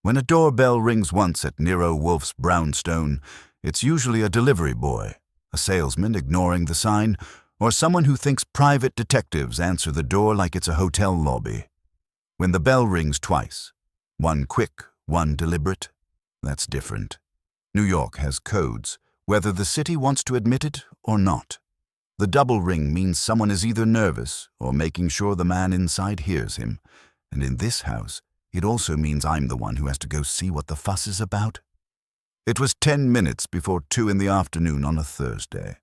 When a doorbell rings once at Nero Wolfe's brownstone, it's usually a delivery boy, a salesman ignoring the sign, or someone who thinks private detectives answer the door like it's a hotel lobby. When the bell rings twice, one quick, one deliberate, that's different. New York has codes, whether the city wants to admit it or not. The double ring means someone is either nervous or making sure the man inside hears him, and in this house, it also means I'm the one who has to go see what the fuss is about. It was 10 minutes before 2 in the afternoon on a Thursday.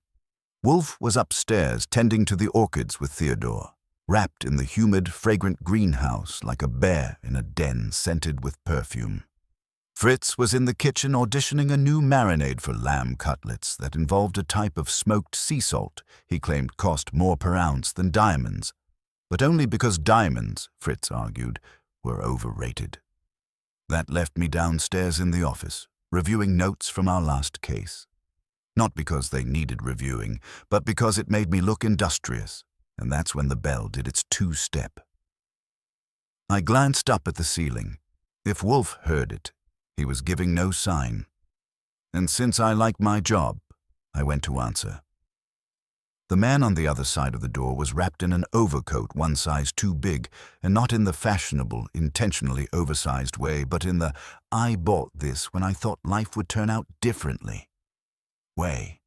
Wolfe was upstairs tending to the orchids with Theodore, wrapped in the humid, fragrant greenhouse like a bear in a den scented with perfume. Fritz was in the kitchen auditioning a new marinade for lamb cutlets that involved a type of smoked sea salt he claimed cost more per ounce than diamonds, but only because diamonds, Fritz argued, were overrated. That left me downstairs in the office, reviewing notes from our last case. Not because they needed reviewing, but because it made me look industrious, and that's when the bell did its two-step. I glanced up at the ceiling. If Wolfe heard it, he was giving no sign. And since I like my job, I went to answer. The man on the other side of the door was wrapped in an overcoat one size too big, and not in the fashionable, intentionally oversized way, but in the "I bought this when I thought life would turn out differently" way.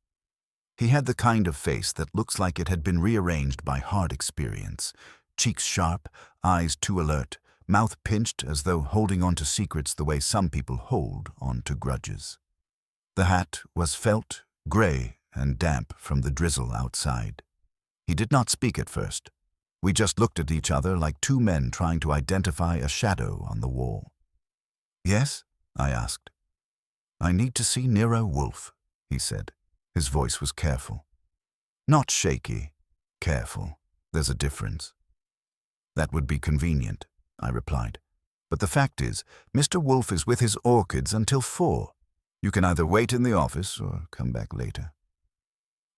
He had the kind of face that looks like it had been rearranged by hard experience, cheeks sharp, eyes too alert, mouth pinched as though holding on to secrets the way some people hold on to grudges. The hat was felt, gray, and damp from the drizzle outside. He did not speak at first. We just looked at each other like two men trying to identify a shadow on the wall. "Yes?" I asked. "I need to see Nero Wolfe," he said. His voice was careful. Not shaky, careful. There's a difference. "That would be convenient," I replied. "But the fact is, Mr. Wolfe is with his orchids until 4. You can either wait in the office or come back later."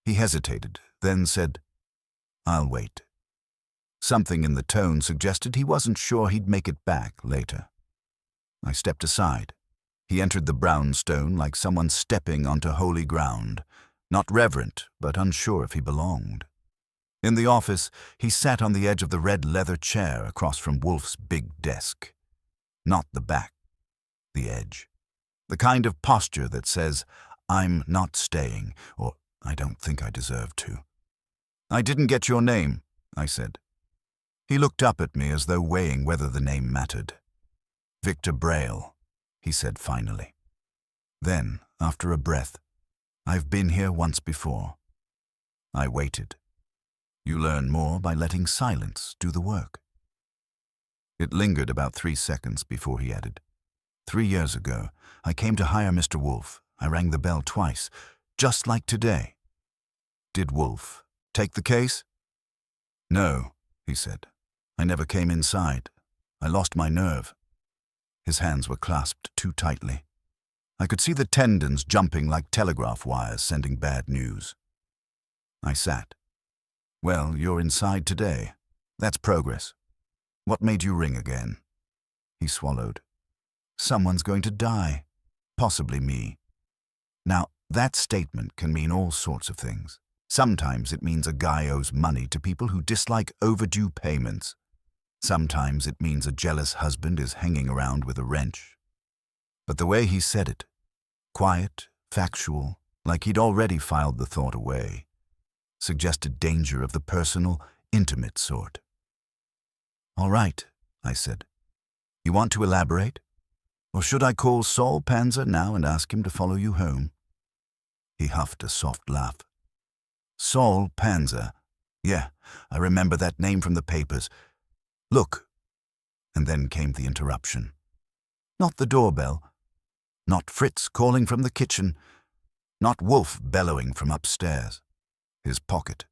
He hesitated, then said, "I'll wait." Something in the tone suggested he wasn't sure he'd make it back later. I stepped aside. He entered the brownstone like someone stepping onto holy ground, not reverent, but unsure if he belonged. In the office, he sat on the edge of the red leather chair across from Wolfe's big desk. Not the back, the edge. The kind of posture that says, "I'm not staying," or "I don't think I deserve to." "I didn't get your name," I said. He looked up at me as though weighing whether the name mattered. "Victor Braille," he said finally. Then, after a breath, "I've been here once before." I waited. You learn more by letting silence do the work. It lingered about 3 seconds before he added, 3 years ago, I came to hire Mr. Wolfe. I rang the bell twice, just like today." "Did Wolfe take the case?" "No," he said. "I never came inside. I lost my nerve." His hands were clasped too tightly. I could see the tendons jumping like telegraph wires sending bad news. I sat. "Well, you're inside today. That's progress. What made you ring again?" He swallowed. "Someone's going to die. Possibly me." Now, that statement can mean all sorts of things. Sometimes it means a guy owes money to people who dislike overdue payments. Sometimes it means a jealous husband is hanging around with a wrench. But the way he said it, quiet, factual, like he'd already filed the thought away, suggested danger of the personal, intimate sort. "All right," I said. "You want to elaborate? Or should I call Saul Panzer now and ask him to follow you home?" He huffed a soft laugh. "Saul Panzer. Yeah, I remember that name from the papers. Look." And then came the interruption. Not the doorbell. Not Fritz calling from the kitchen. Not Wolfe bellowing from upstairs. His pocket.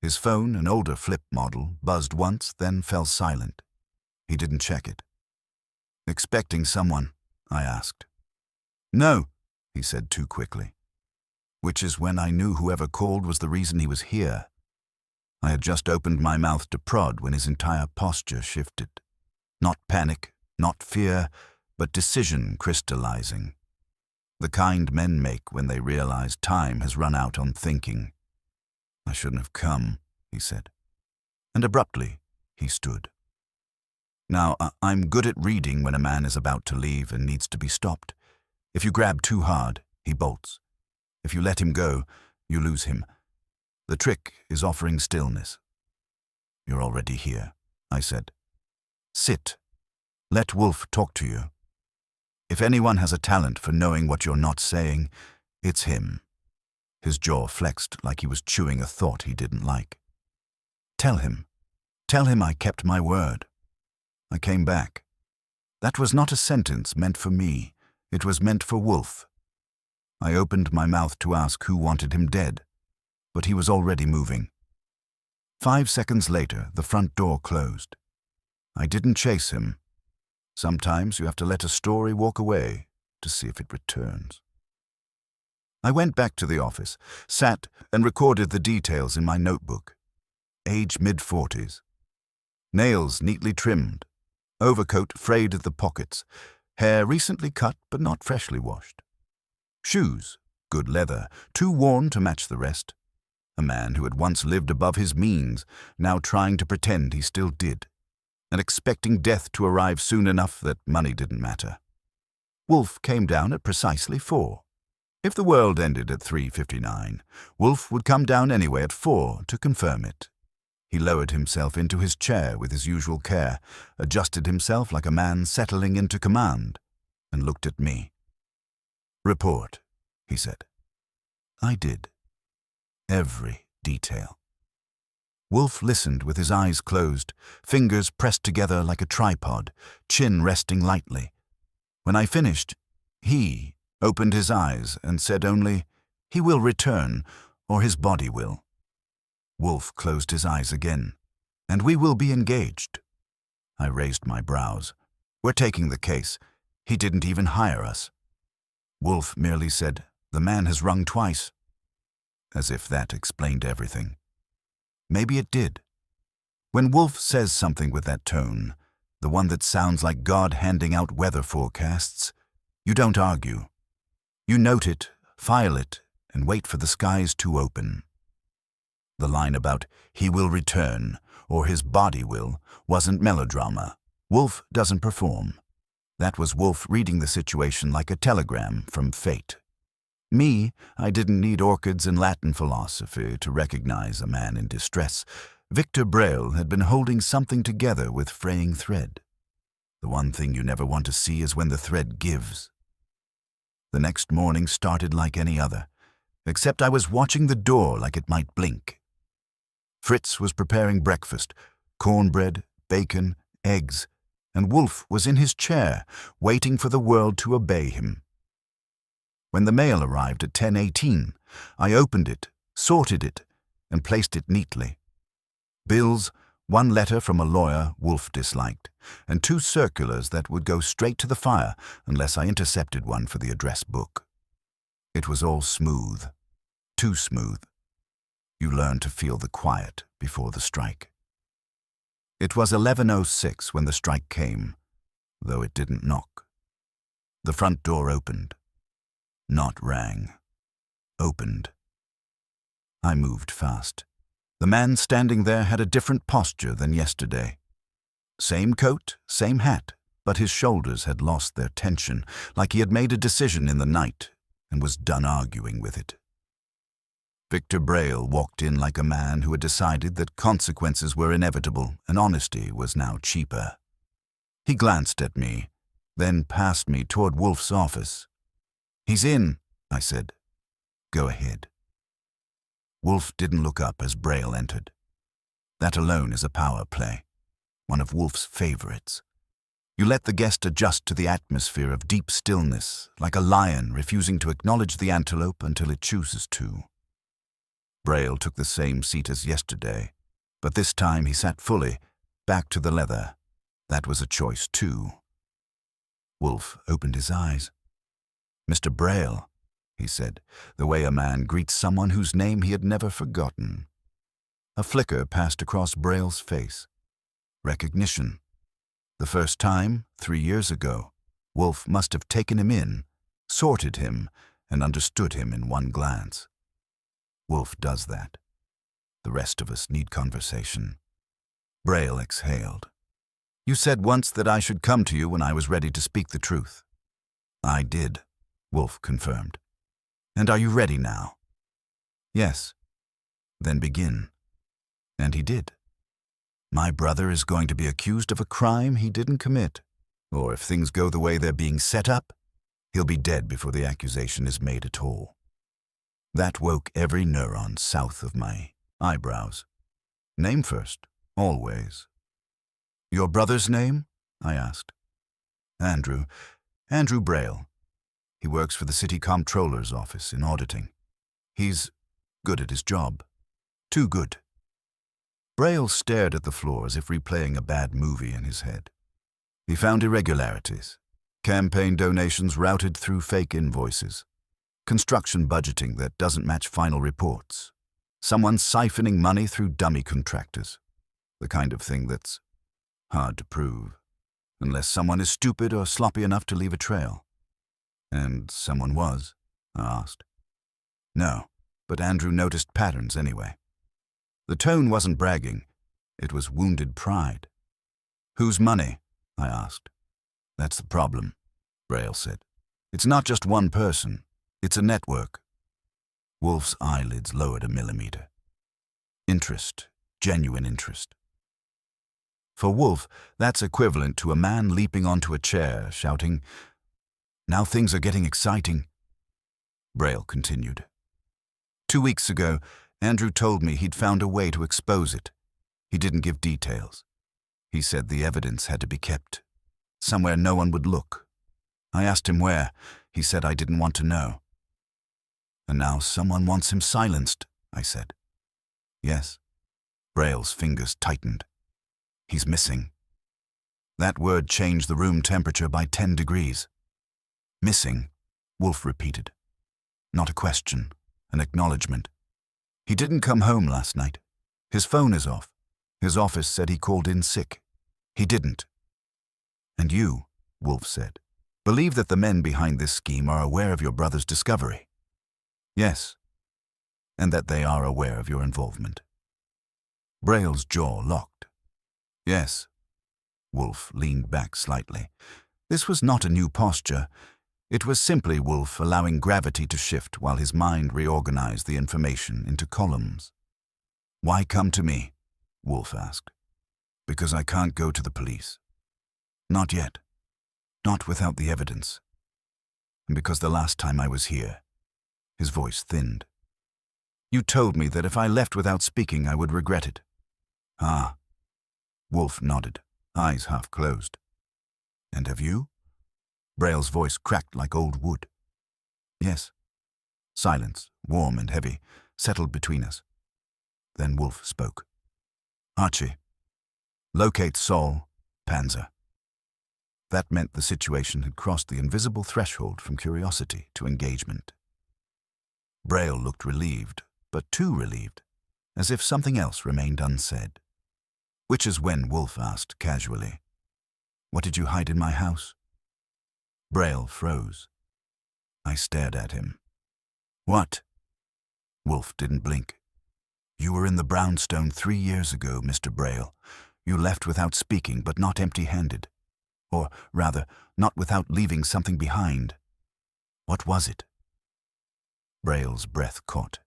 His phone, an older flip model, buzzed once, then fell silent. He didn't check it. "Expecting someone?" I asked. "No," he said too quickly. Which is when I knew whoever called was the reason he was here. I had just opened my mouth to prod when his entire posture shifted. Not panic, not fear, but decision crystallizing. The kind men make when they realize time has run out on thinking. "I shouldn't have come," he said. And abruptly, he stood. Now, I'm good at reading when a man is about to leave and needs to be stopped. If you grab too hard, he bolts. If you let him go, you lose him. The trick is offering stillness. "You're already here," I said. "Sit. Let Wolfe talk to you. If anyone has a talent for knowing what you're not saying, it's him." His jaw flexed like he was chewing a thought he didn't like. Tell him I kept my word. I came back. That was not a sentence meant for me. It was meant for Wolfe. I opened my mouth to ask who wanted him dead, but he was already moving. 5 seconds later, the front door closed. I didn't chase him. Sometimes you have to let a story walk away to see if it returns. I went back to the office, sat and recorded the details in my notebook. Age mid-40s. Nails neatly trimmed. Overcoat frayed at the pockets. Hair recently cut but not freshly washed. Shoes, good leather, too worn to match the rest. A man who had once lived above his means, now trying to pretend he still did, and expecting death to arrive soon enough that money didn't matter. Wolfe came down at precisely 4. If the world ended at 3:59, Wolfe would come down anyway at 4 to confirm it. He lowered himself into his chair with his usual care, adjusted himself like a man settling into command, and looked at me. "Report," he said. I did. Every detail. Wolfe listened with his eyes closed, fingers pressed together like a tripod, chin resting lightly. When I finished, he opened his eyes and said only, "He will return, or his body will." Wolfe closed his eyes again. "And we will be engaged." I raised my brows. "We're taking the case. He didn't even hire us." Wolfe merely said, "The man has rung twice." As if that explained everything. Maybe it did. When Wolfe says something with that tone, the one that sounds like God handing out weather forecasts, you don't argue. You note it, file it, and wait for the skies to open. The line about "he will return" or "his body will" wasn't melodrama. Wolfe doesn't perform. That was Wolfe reading the situation like a telegram from fate. Me, I didn't need orchids and Latin philosophy to recognize a man in distress. Victor Braille had been holding something together with fraying thread. The one thing you never want to see is when the thread gives. The next morning started like any other, except I was watching the door like it might blink. Fritz was preparing breakfast, cornbread, bacon, eggs, and Wolfe was in his chair, waiting for the world to obey him. When the mail arrived at 10:18, I opened it, sorted it, and placed it neatly. Bills, 1 letter from a lawyer Wolfe disliked, and 2 circulars that would go straight to the fire unless I intercepted one for the address book. It was all smooth. Too smooth. You learn to feel the quiet before the strike. It was 11:06 when the strike came, though it didn't knock. The front door opened. Not rang. Opened. I moved fast. The man standing there had a different posture than yesterday. Same coat, same hat, but his shoulders had lost their tension, like he had made a decision in the night and was done arguing with it. Victor Braille walked in like a man who had decided that consequences were inevitable and honesty was now cheaper. He glanced at me, then passed me toward Wolfe's office. "He's in," I said. "Go ahead." Wolfe didn't look up as Braille entered. That alone is a power play, one of Wolfe's favorites. You let the guest adjust to the atmosphere of deep stillness, like a lion refusing to acknowledge the antelope until it chooses to. Braille took the same seat as yesterday, but this time he sat fully, back to the leather. That was a choice too. Wolfe opened his eyes. "Mr. Braille," he said, the way a man greets someone whose name he had never forgotten. A flicker passed across Braille's face. Recognition. The first time, 3 years ago. Wolfe must have taken him in, sorted him, and understood him in one glance. Wolfe does that. The rest of us need conversation. Braille exhaled. You said once that I should come to you when I was ready to speak the truth. I did, Wolfe confirmed. And are you ready now? Yes. Then begin. And he did. My brother is going to be accused of a crime he didn't commit. Or if things go the way they're being set up, he'll be dead before the accusation is made at all. That woke every neuron south of my eyebrows. Name first, always. Your brother's name? I asked. Andrew Braille. He works for the city comptroller's office in auditing. He's good at his job. Too good. Braille stared at the floor as if replaying a bad movie in his head. He found irregularities. Campaign donations routed through fake invoices. Construction budgeting that doesn't match final reports. Someone siphoning money through dummy contractors. The kind of thing that's hard to prove, unless someone is stupid or sloppy enough to leave a trail. And someone was, I asked. No, but Andrew noticed patterns anyway. The tone wasn't bragging. It was wounded pride. Whose money? I asked. That's the problem, Braille said. It's not just one person. It's a network. Wolfe's eyelids lowered a millimeter. Interest, genuine interest. For Wolfe, that's equivalent to a man leaping onto a chair, shouting, "Now things are getting exciting." Braille continued. 2 weeks ago, Andrew told me he'd found a way to expose it. He didn't give details. He said the evidence had to be kept, somewhere no one would look. I asked him where. He said I didn't want to know. And now someone wants him silenced, I said. Yes. Braille's fingers tightened. He's missing. That word changed the room temperature by 10 degrees. Missing, Wolfe repeated. Not a question, an acknowledgement. He didn't come home last night. His phone is off. His office said he called in sick. He didn't. And you, Wolfe said, believe that the men behind this scheme are aware of your brother's discovery. Yes. And that they are aware of your involvement. Braille's jaw locked. Yes. Wolfe leaned back slightly. This was not a new posture. It was simply Wolfe allowing gravity to shift while his mind reorganized the information into columns. Why come to me? Wolfe asked. Because I can't go to the police. Not yet. Not without the evidence. And because the last time I was here, his voice thinned. You told me that if I left without speaking, I would regret it. Ah. Wolfe nodded, eyes half closed. And have you? Braille's voice cracked like old wood. Yes. Silence, warm and heavy, settled between us. Then Wolfe spoke. Archie, locate Saul, Panzer. That meant the situation had crossed the invisible threshold from curiosity to engagement. Braille looked relieved, but too relieved, as if something else remained unsaid. Which is when Wolfe asked casually, What did you hide in my house? Braille froze. I stared at him. What? Wolfe didn't blink. You were in the brownstone 3 years ago, Mr. Braille. You left without speaking, but not empty-handed. Or, rather, not without leaving something behind. What was it? Braille's breath caught.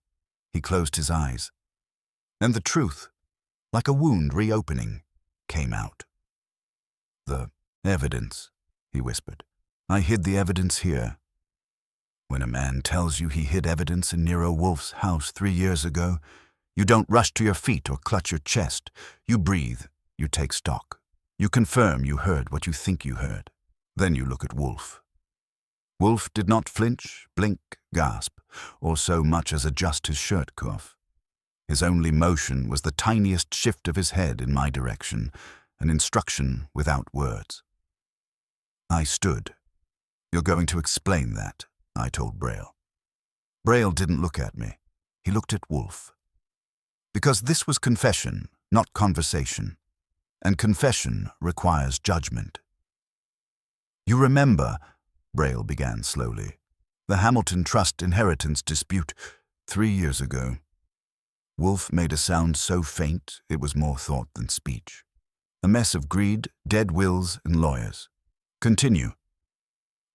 He closed his eyes. And the truth, like a wound reopening, came out. The evidence, he whispered. I hid the evidence here. When a man tells you he hid evidence in Nero Wolfe's house 3 years ago, you don't rush to your feet or clutch your chest. You breathe, you take stock. You confirm you heard what you think you heard. Then you look at Wolfe. Wolfe did not flinch, blink, gasp, or so much as adjust his shirt cuff. His only motion was the tiniest shift of his head in my direction, an instruction without words. I stood. You're going to explain that, I told Braille. Braille didn't look at me. He looked at Wolfe. Because this was confession, not conversation, and confession requires judgment. You remember, Braille began slowly, the Hamilton Trust inheritance dispute 3 years ago. Wolfe made a sound so faint it was more thought than speech. A mess of greed, dead wills, and lawyers. Continue.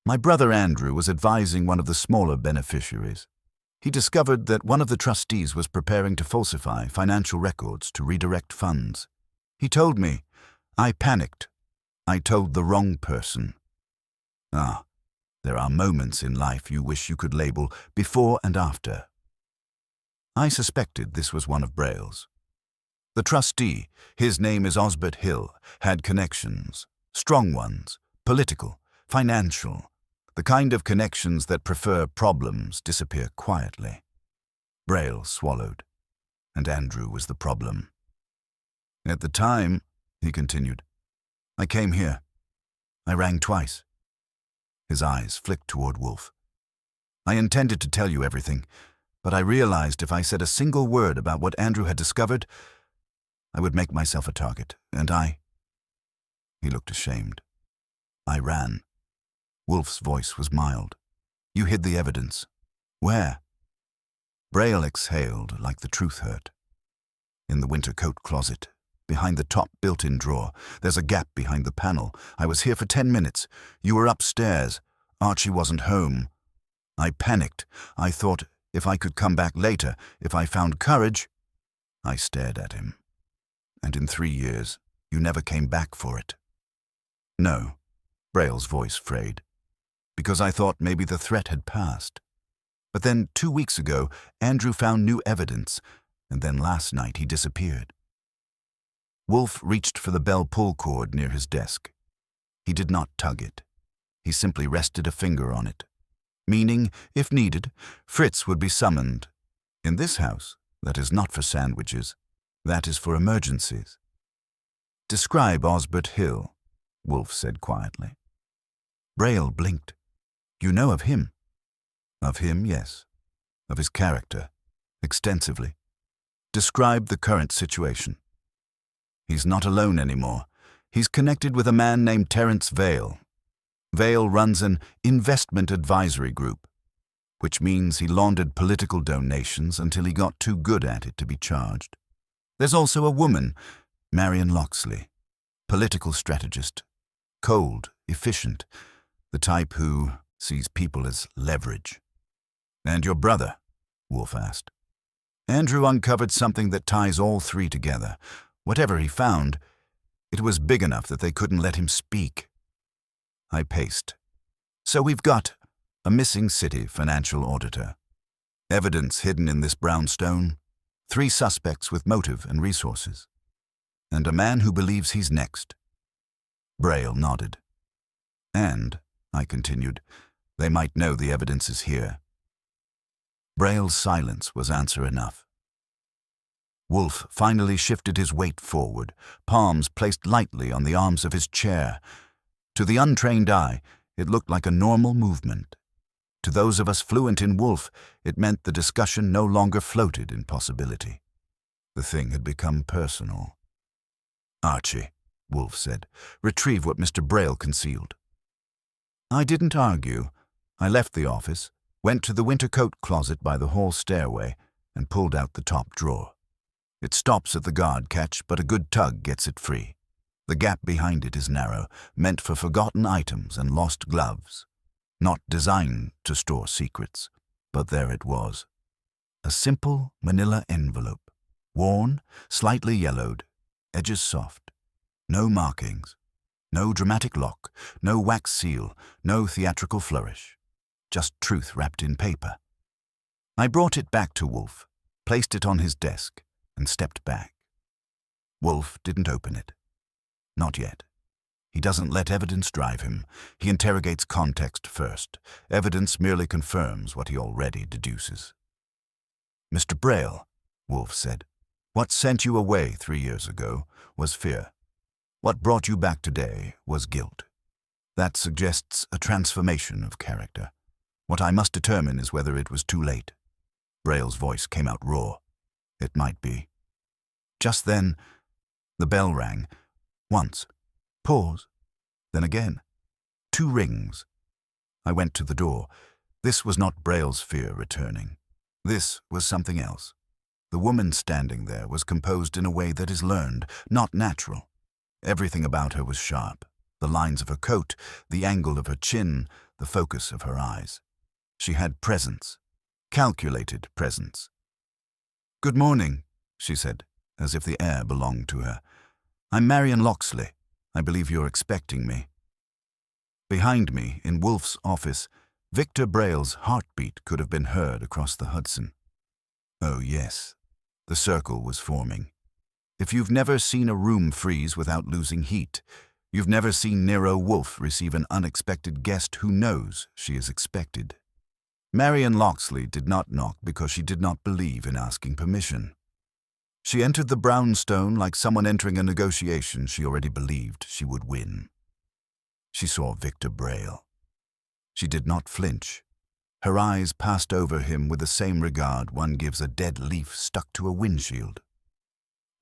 My brother Andrew was advising one of the smaller beneficiaries. He discovered that one of the trustees was preparing to falsify financial records to redirect funds. He told me. I panicked. I told the wrong person. Ah, there are moments in life you wish you could label before and after. I suspected this was one of Braille's. The trustee, his name is Osbert Hill, had connections, strong ones, political, financial, the kind of connections that prefer problems disappear quietly. Braille swallowed, and Andrew was the problem. At the time, he continued, I came here. I rang twice. His eyes flicked toward Wolfe. I intended to tell you everything, but I realized if I said a single word about what Andrew had discovered, I would make myself a target, and He looked ashamed. I ran. Wolfe's voice was mild. You hid the evidence. Where? Braille exhaled like the truth hurt. In the winter coat closet, behind the top built-in drawer. There's a gap behind the panel. I was here for 10 minutes. You were upstairs. Archie wasn't home. I panicked. I thought if I could come back later, if I found courage. I stared at him. And in 3 years, you never came back for it. No, Braille's voice frayed. Because I thought maybe the threat had passed. But then 2 weeks ago, Andrew found new evidence, and then last night he disappeared. Wolfe reached for the bell pull cord near his desk. He did not tug it. He simply rested a finger on it. Meaning, if needed, Fritz would be summoned. In this house, that is not for sandwiches. That is for emergencies. Describe Osbert Hill, Wolfe said quietly. Braille blinked. You know of him? Of him, yes. Of his character, extensively. Describe the current situation. He's not alone anymore. He's connected with a man named Terence Vale. Vale runs an investment advisory group, which means he laundered political donations until he got too good at it to be charged. There's also a woman, Marion Loxley, political strategist, cold, efficient, the type who sees people as leverage. And your brother? Wolfe asked. Andrew uncovered something that ties all three together. Whatever he found, it was big enough that they couldn't let him speak. I paced. So we've got a missing city financial auditor. Evidence hidden in this brownstone. 3 suspects with motive and resources. And a man who believes he's next. Braille nodded. And, I continued, they might know the evidence is here. Braille's silence was answer enough. Wolfe finally shifted his weight forward, palms placed lightly on the arms of his chair. To the untrained eye, it looked like a normal movement. To those of us fluent in Wolfe, it meant the discussion no longer floated in possibility. The thing had become personal. Archie, Wolfe said, retrieve what Mr. Braille concealed. I didn't argue. I left the office, went to the winter coat closet by the hall stairway, and pulled out the top drawer. It stops at the guard catch, but a good tug gets it free. The gap behind it is narrow, meant for forgotten items and lost gloves. Not designed to store secrets, but there it was. A simple manila envelope, worn, slightly yellowed, edges soft. No markings, no dramatic lock, no wax seal, no theatrical flourish. Just truth wrapped in paper. I brought it back to Wolfe, placed it on his desk, and stepped back. Wolfe didn't open it. Not yet. He doesn't let evidence drive him. He interrogates context first. Evidence merely confirms what he already deduces. Mr. Braille, Wolfe said, what sent you away 3 years ago was fear. What brought you back today was guilt. That suggests a transformation of character. What I must determine is whether it was too late. Braille's voice came out raw. It might be. Just then, the bell rang. Once. Pause. Then again. 2 rings. I went to the door. This was not Braille's fear returning. This was something else. The woman standing there was composed in a way that is learned, not natural. Everything about her was sharp. The lines of her coat, the angle of her chin, the focus of her eyes. She had presence. Calculated presence. "Good morning," she said, as if the air belonged to her. "I'm Marian Locksley. I believe you're expecting me." Behind me, in Wolfe's office, Victor Braille's heartbeat could have been heard across the Hudson. Oh yes, the circle was forming. If you've never seen a room freeze without losing heat, you've never seen Nero Wolfe receive an unexpected guest who knows she is expected. Marian Locksley did not knock because she did not believe in asking permission. She entered the brownstone like someone entering a negotiation she already believed she would win. She saw Victor Braille. She did not flinch. Her eyes passed over him with the same regard one gives a dead leaf stuck to a windshield.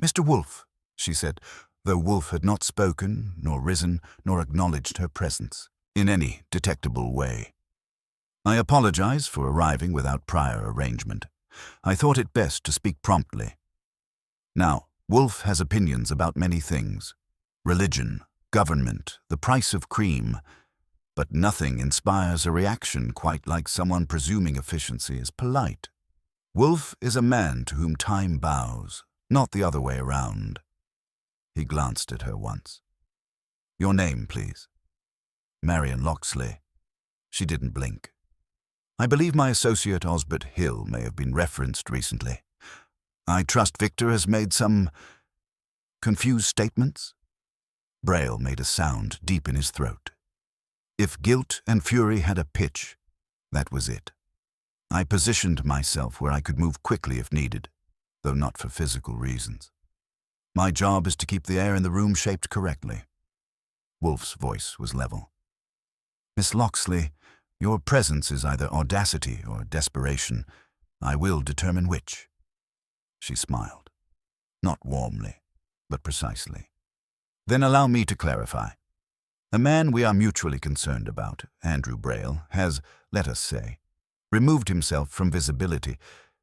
"Mr. Wolfe," she said, though Wolfe had not spoken, nor risen, nor acknowledged her presence, in any detectable way. "I apologize for arriving without prior arrangement. I thought it best to speak promptly. Now, Wolfe has opinions about many things. Religion, government, the price of cream. But nothing inspires a reaction quite like someone presuming efficiency is polite. Wolfe is a man to whom time bows, not the other way around." He glanced at her once. "Your name, please." "Marian Locksley." She didn't blink. "I believe my associate Osbert Hill may have been referenced recently. I trust Victor has made some confused statements?" Braille made a sound deep in his throat. If guilt and fury had a pitch, that was it. I positioned myself where I could move quickly if needed, though not for physical reasons. My job is to keep the air in the room shaped correctly. Wolfe's voice was level. "Miss Locksley, your presence is either audacity or desperation. I will determine which." She smiled. Not warmly, but precisely. "Then allow me to clarify. A man we are mutually concerned about, Andrew Braille, has, let us say, removed himself from visibility.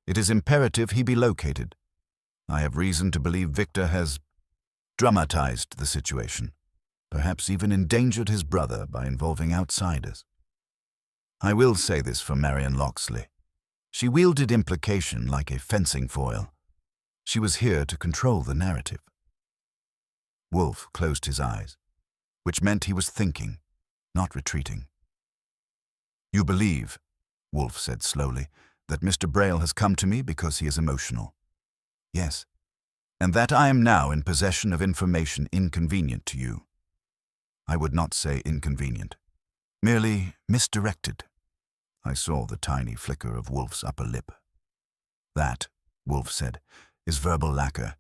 It is imperative he be located. I have reason to believe Victor has dramatized the situation, perhaps even endangered his brother by involving outsiders. I will say this for Marian Locksley. She wielded implication like a fencing foil. She was here to control the narrative." Wolfe closed his eyes, which meant he was thinking, not retreating. "You believe," Wolfe said slowly, "that Mr. Braille has come to me because he is emotional." "Yes." "And that I am now in possession of information inconvenient to you." "I would not say inconvenient. Merely misdirected." I saw the tiny flicker of Wolfe's upper lip. "That," Wolfe said, "is verbal lacquer.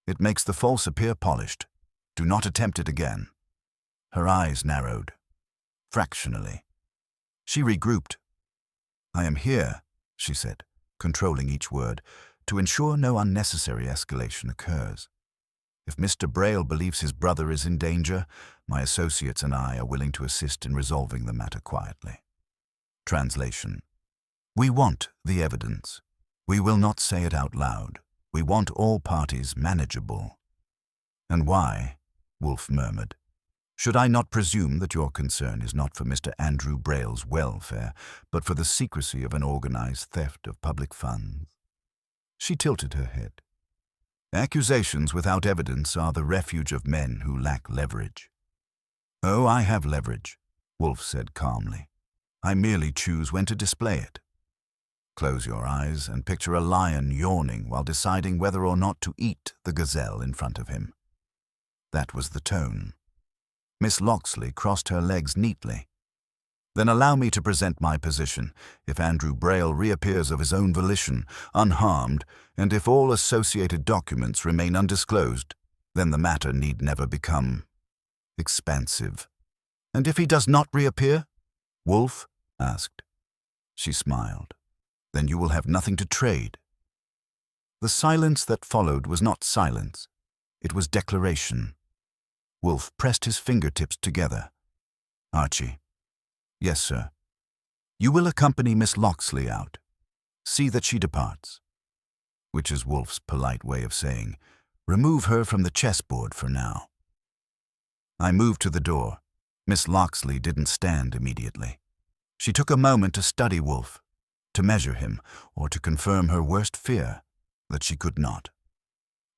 It makes the false appear polished. Do not attempt it again." Her eyes narrowed. Fractionally. She regrouped. "I am here," she said, controlling each word, "to ensure no unnecessary escalation occurs. If Mr. Braille believes his brother is in danger, my associates and I are willing to assist in resolving the matter quietly." Translation. "We want the evidence. We will not say it out loud. We want all parties manageable." "And why?" Wolfe murmured. "Should I not presume that your concern is not for Mr. Andrew Braille's welfare, but for the secrecy of an organized theft of public funds?" She tilted her head. "Accusations without evidence are the refuge of men who lack leverage." "Oh, I have leverage," Wolfe said calmly. "I merely choose when to display it." Close your eyes and picture a lion yawning while deciding whether or not to eat the gazelle in front of him. That was the tone. Miss Locksley crossed her legs neatly. "Then allow me to present my position. If Andrew Braille reappears of his own volition, unharmed, and if all associated documents remain undisclosed, then the matter need never become expansive." "And if he does not reappear?" Wolfe asked. She smiled. "Then you will have nothing to trade." The silence that followed was not silence. It was declaration. Wolfe pressed his fingertips together. "Archie, Yes, sir. You will accompany Miss Locksley out. See that she departs. Which is Wolfe's polite way of saying, remove her from the chessboard for now. I moved to the door. Miss Locksley didn't stand immediately. She took a moment to study Wolfe, to measure him, or to confirm her worst fear, that she could not.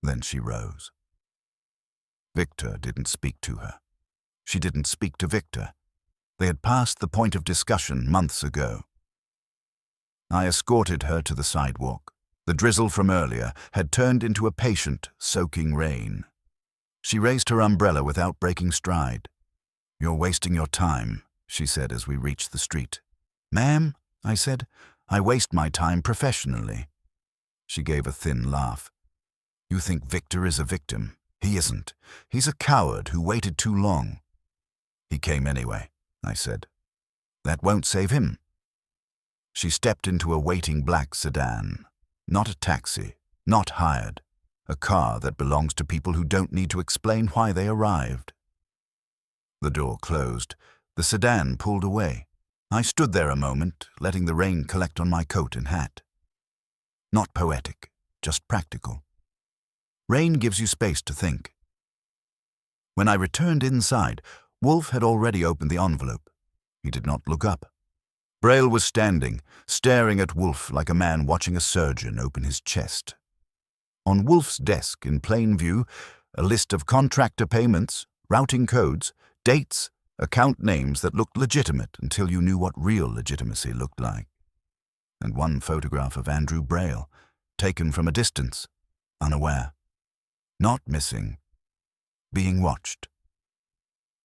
Then she rose. Victor didn't speak to her. She didn't speak to Victor. They had passed the point of discussion months ago. I escorted her to the sidewalk. The drizzle from earlier had turned into a patient, soaking rain. She raised her umbrella without breaking stride. You're wasting your time, she said as we reached the street. Ma'am, I said, I waste my time professionally. She gave a thin laugh. You think Victor is a victim. He isn't. He's a coward who waited too long. He came anyway, I said. That won't save him. She stepped into a waiting black sedan. Not a taxi, not hired. A car that belongs to people who don't need to explain why they arrived. The door closed. The sedan pulled away. I stood there a moment, letting the rain collect on my coat and hat. Not poetic, just practical. Rain gives you space to think. When I returned inside, Wolfe had already opened the envelope. He did not look up. Braille was standing, staring at Wolfe like a man watching a surgeon open his chest. On Wolfe's desk, in plain view, a list of contractor payments, routing codes, dates, account names that looked legitimate until you knew what real legitimacy looked like. And one photograph of Andrew Braille, taken from a distance, unaware. Not missing. Being watched.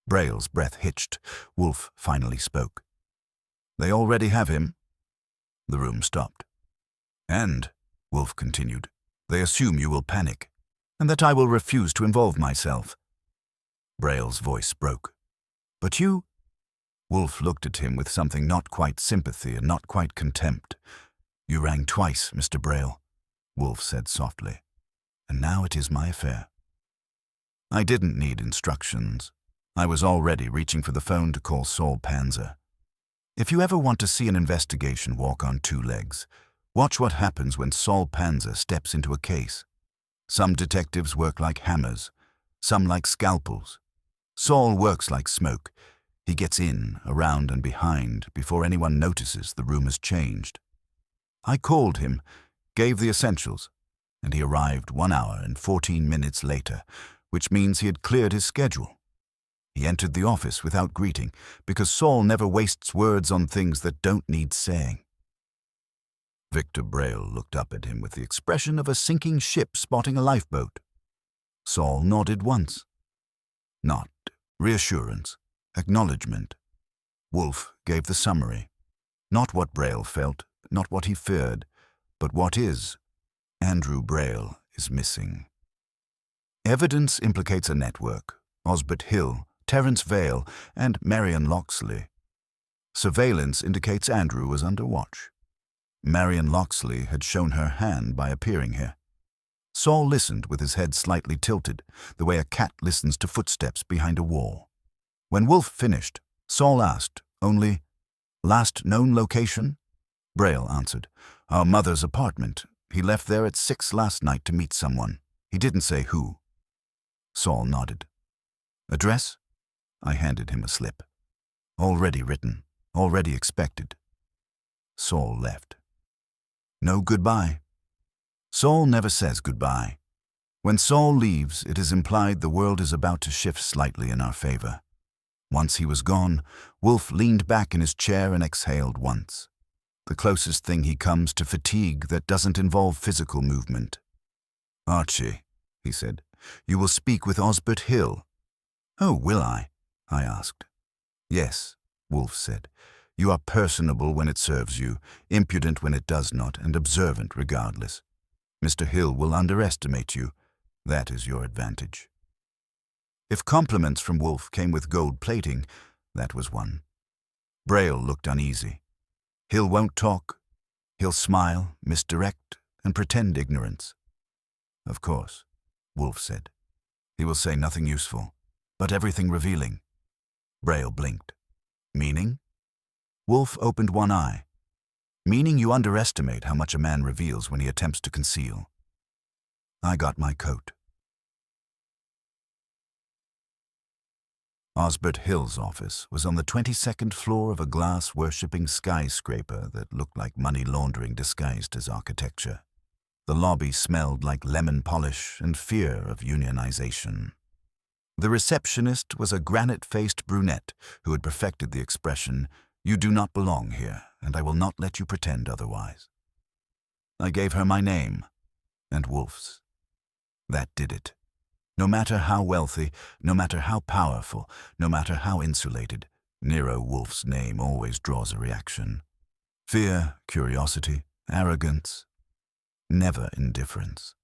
Braille's breath hitched. Wolfe finally spoke. They already have him. The room stopped. And, Wolfe continued, they assume you will panic, and that I will refuse to involve myself. Braille's voice broke. But you? Wolfe looked at him with something not quite sympathy and not quite contempt. You rang twice, Mr. Braille, Wolfe said softly, and now it is my affair. I didn't need instructions. I was already reaching for the phone to call Saul Panzer. If you ever want to see an investigation walk on two legs, watch what happens when Saul Panzer steps into a case. Some detectives work like hammers, some like scalpels. Saul works like smoke. He gets in, around and behind before anyone notices the room has changed. I called him, gave the essentials, and he arrived 1 hour and 14 minutes later, which means he had cleared his schedule. He entered the office without greeting, because Saul never wastes words on things that don't need saying. Victor Braille looked up at him with the expression of a sinking ship spotting a lifeboat. Saul nodded once. Not reassurance, acknowledgement. Wolfe gave the summary. Not what Braille felt, not what he feared, but what is. Andrew Braille is missing. Evidence implicates a network, Osbert Hill, Terence Vale, and Marion Locksley. Surveillance indicates Andrew was under watch. Marion Locksley had shown her hand by appearing here. Saul listened with his head slightly tilted, the way a cat listens to footsteps behind a wall. When Wolfe finished, Saul asked, only, "Last known location?" Braille answered, "Our mother's apartment. He left there at 6 last night to meet someone. He didn't say who." Saul nodded. "Address?" I handed him a slip. Already written, already expected. Saul left. No goodbye. Saul never says goodbye. When Saul leaves, it is implied the world is about to shift slightly in our favor. Once he was gone, Wolfe leaned back in his chair and exhaled once. The closest thing he comes to fatigue that doesn't involve physical movement. "Archie," he said, "you will speak with Osbert Hill." "Oh, will I?" I asked. "Yes," Wolfe said. "You are personable when it serves you, impudent when it does not, and observant regardless. Mr. Hill will underestimate you. That is your advantage." If compliments from Wolfe came with gold plating, that was one. Braille looked uneasy. Hill won't talk. He'll smile, misdirect, and pretend ignorance. "Of course," Wolfe said. "He will say nothing useful, but everything revealing." Braille blinked. "Meaning?" Wolfe opened one eye. Meaning you underestimate how much a man reveals when he attempts to conceal. I got my coat. Osbert Hill's office was on the 22nd floor of a glass-worshipping skyscraper that looked like money laundering disguised as architecture. The lobby smelled like lemon polish and fear of unionization. The receptionist was a granite-faced brunette who had perfected the expression, "You do not belong here, and I will not let you pretend otherwise." I gave her my name, and Wolfe's. That did it. No matter how wealthy, no matter how powerful, no matter how insulated, Nero Wolfe's name always draws a reaction. Fear, curiosity, arrogance, never indifference.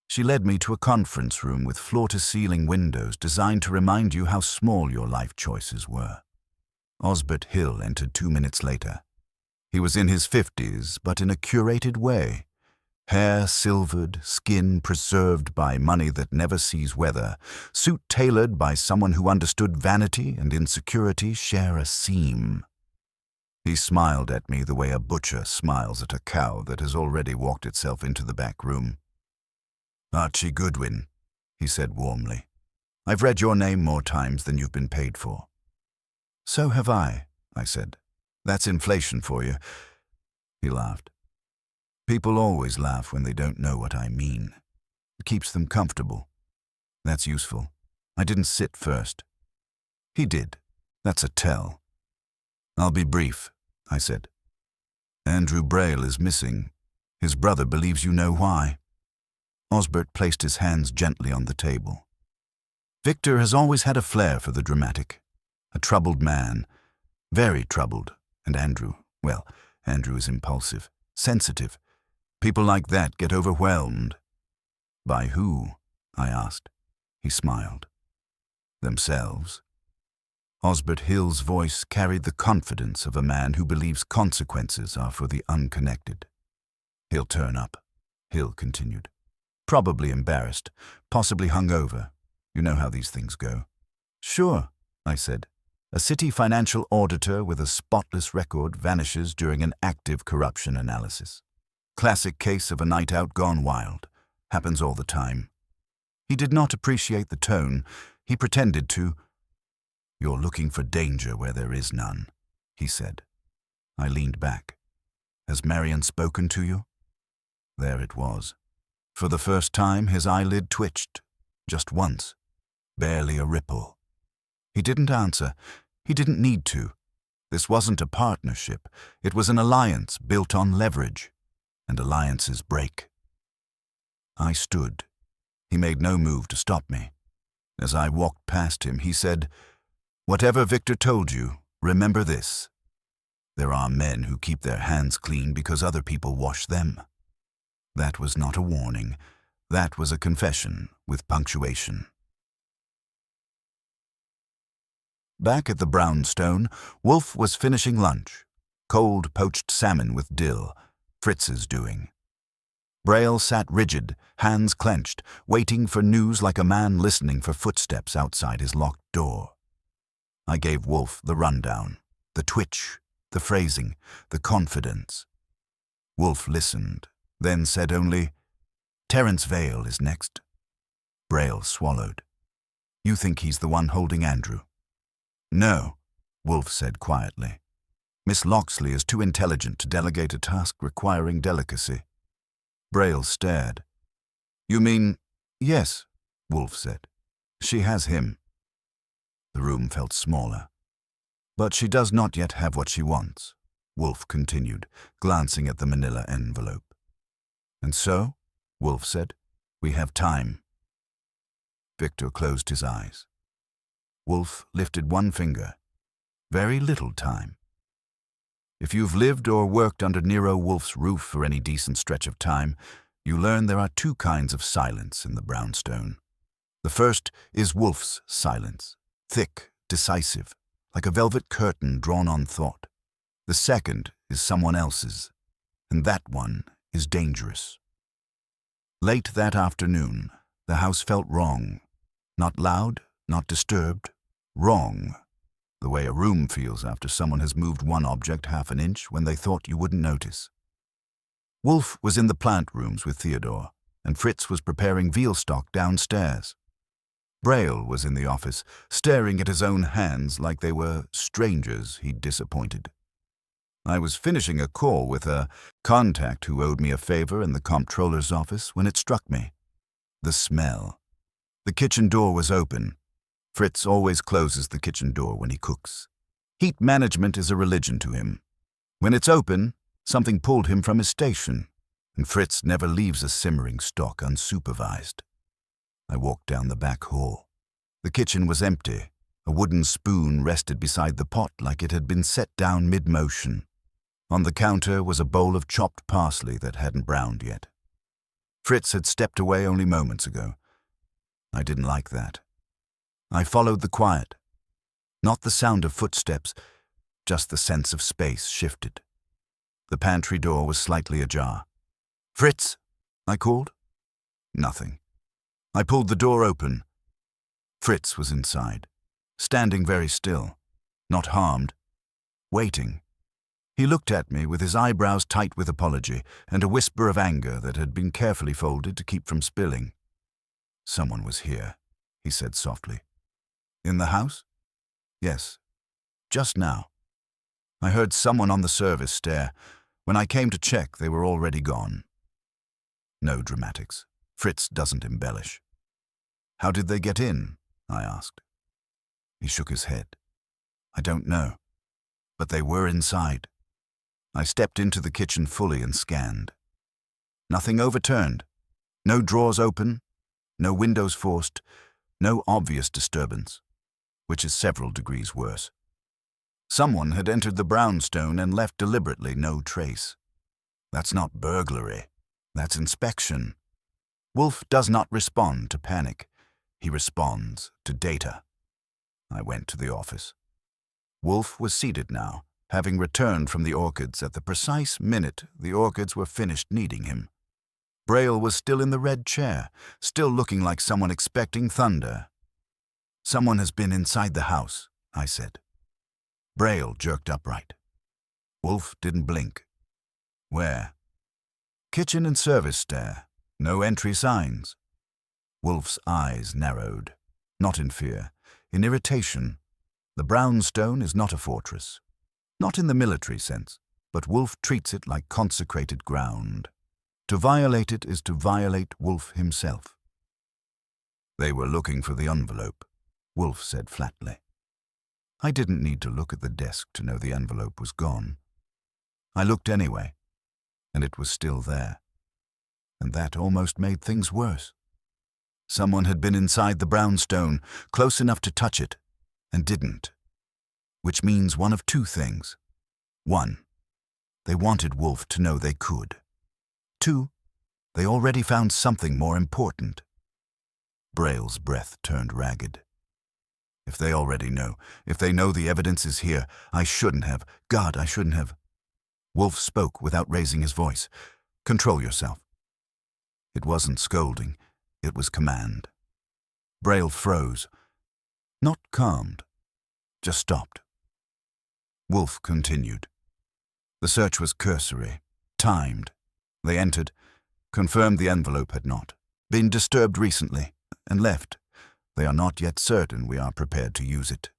She led me to a conference room with floor-to-ceiling windows designed to remind you how small your life choices were. Osbert Hill entered 2 minutes later. He was in his 50s, but in a curated way. Hair silvered, skin preserved by money that never sees weather, suit tailored by someone who understood vanity and insecurity share a seam. He smiled at me the way a butcher smiles at a cow that has already walked itself into the back room. "Archie Goodwin," he said warmly. "I've read your name more times than you've been paid for." "So have I said. "That's inflation for you." He laughed. "People always laugh when they don't know what I mean. It keeps them comfortable. That's useful. I didn't sit first." He did. That's a tell. "I'll be brief," I said. "Andrew Braille is missing. His brother believes you know why." Osbert placed his hands gently on the table. Victor has always had a flair for the dramatic. A troubled man. Very troubled. And Andrew is impulsive, sensitive. People like that get overwhelmed. "By who?" I asked. He smiled. "Themselves." Osbert Hill's voice carried the confidence of a man who believes consequences are for the unconnected. "He'll turn up," Hill continued. "Probably embarrassed, possibly hungover. You know how these things go." "Sure," I said. "A city financial auditor with a spotless record vanishes during an active corruption analysis. Classic case of a night out gone wild. Happens all the time." He did not appreciate the tone. He pretended to. "You're looking for danger where there is none," he said. I leaned back. "Has Marion spoken to you?" There it was. For the first time, his eyelid twitched. Just once. Barely a ripple. He didn't answer. He didn't need to. This wasn't a partnership. It was an alliance built on leverage. And alliances break. I stood. He made no move to stop me. As I walked past him, he said, "Whatever Victor told you, remember this. There are men who keep their hands clean because other people wash them." That was not a warning. That was a confession with punctuation. Back at the brownstone, Wolfe was finishing lunch. Cold poached salmon with dill. Fritz's doing. Braille sat rigid, hands clenched, waiting for news like a man listening for footsteps outside his locked door. I gave Wolfe the rundown, the twitch, the phrasing, the confidence. Wolfe listened, then said only, "Terence Vale is next." Braille swallowed. "You think he's the one holding Andrew?" "No," Wolfe said quietly. "Miss Loxley is too intelligent to delegate a task requiring delicacy." Braille stared. "You mean—" "Yes," Wolfe said. "She has him." The room felt smaller. "But she does not yet have what she wants," Wolfe continued, glancing at the manila envelope. "And so," Wolfe said, "we have time." Victor closed his eyes. Wolfe lifted one finger. "Very little time." If you've lived or worked under Nero Wolfe's roof for any decent stretch of time, you learn there are two kinds of silence in the brownstone. The first is Wolfe's silence, thick, decisive, like a velvet curtain drawn on thought. The second is someone else's, and that one is dangerous. Late that afternoon, the house felt wrong. Not loud, not disturbed, wrong. the way a room feels after someone has moved one object half an inch when they thought you wouldn't notice. Wolfe was in the plant rooms with Theodore, and Fritz was preparing veal stock downstairs. Braille was in the office, staring at his own hands like they were strangers he'd disappointed. I was finishing a call with a contact who owed me a favor in the comptroller's office when it struck me. The smell. The kitchen door was open. Fritz always closes the kitchen door when he cooks. Heat management is a religion to him. When it's open, something pulled him from his station, and Fritz never leaves a simmering stock unsupervised. I walked down the back hall. The kitchen was empty. A wooden spoon rested beside the pot like it had been set down mid-motion. On the counter was a bowl of chopped parsley that hadn't browned yet. Fritz had stepped away only moments ago. I didn't like that. I followed the quiet. Not the sound of footsteps, just the sense of space shifted. The pantry door was slightly ajar. "Fritz," I called. Nothing. I pulled the door open. Fritz was inside, standing very still, not harmed, waiting. He looked at me with his eyebrows tight with apology and a whisper of anger that had been carefully folded to keep from spilling. "Someone was here," he said softly. "In the house?" "Yes. Just now. I heard someone on the service stair. When I came to check, they were already gone." No dramatics. Fritz doesn't embellish. "How did they get in?" I asked. He shook his head. "I don't know. But they were inside." I stepped into the kitchen fully and scanned. Nothing overturned. No drawers open. No windows forced. No obvious disturbance, which is several degrees worse. Someone had entered the brownstone and left deliberately, no trace. That's not burglary. That's inspection. Wolfe does not respond to panic. He responds to data. I went to the office. Wolfe was seated now, having returned from the orchids at the precise minute the orchids were finished needing him. Braille was still in the red chair, still looking like someone expecting thunder. "Someone has been inside the house," I said. Braille jerked upright. Wolfe didn't blink. "Where?" "Kitchen and service stair. No entry signs." Wolfe's eyes narrowed, not in fear, in irritation. The brownstone is not a fortress. Not in the military sense, but Wolfe treats it like consecrated ground. To violate it is to violate Wolfe himself. "They were looking for the envelope," Wolfe said flatly. I didn't need to look at the desk to know the envelope was gone. I looked anyway, and it was still there. And that almost made things worse. Someone had been inside the brownstone, close enough to touch it, and didn't. Which means one of two things. 1, they wanted Wolfe to know they could. 2, they already found something more important. Braille's breath turned ragged. If they already know, if they know the evidence is here, I shouldn't have. God, I shouldn't have. Wolfe spoke without raising his voice. "Control yourself." It wasn't scolding, it was command. Braille froze. Not calmed, just stopped. Wolfe continued. The search was cursory, timed. They entered, confirmed the envelope had not been disturbed recently, and left. They are not yet certain we are prepared to use it.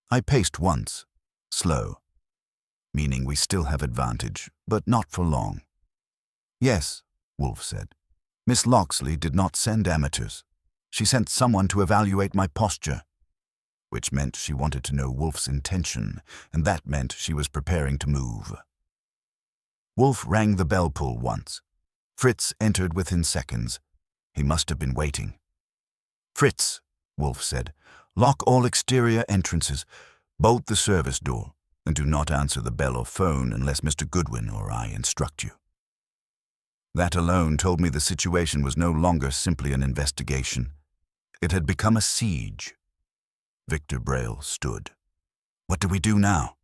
I paced once, slow, meaning we still have advantage, but not for long. "Yes," Wolfe said. "Miss Locksley did not send amateurs. She sent someone to evaluate my posture," which meant she wanted to know Wolfe's intention, and that meant she was preparing to move. Wolfe rang the bell pull once. Fritz entered within seconds. He must have been waiting. "Fritz," Wolfe said, "lock all exterior entrances, bolt the service door, and do not answer the bell or phone unless Mr. Goodwin or I instruct you." That alone told me the situation was no longer simply an investigation. It had become a siege. Victor Braille stood. "What do we do now?"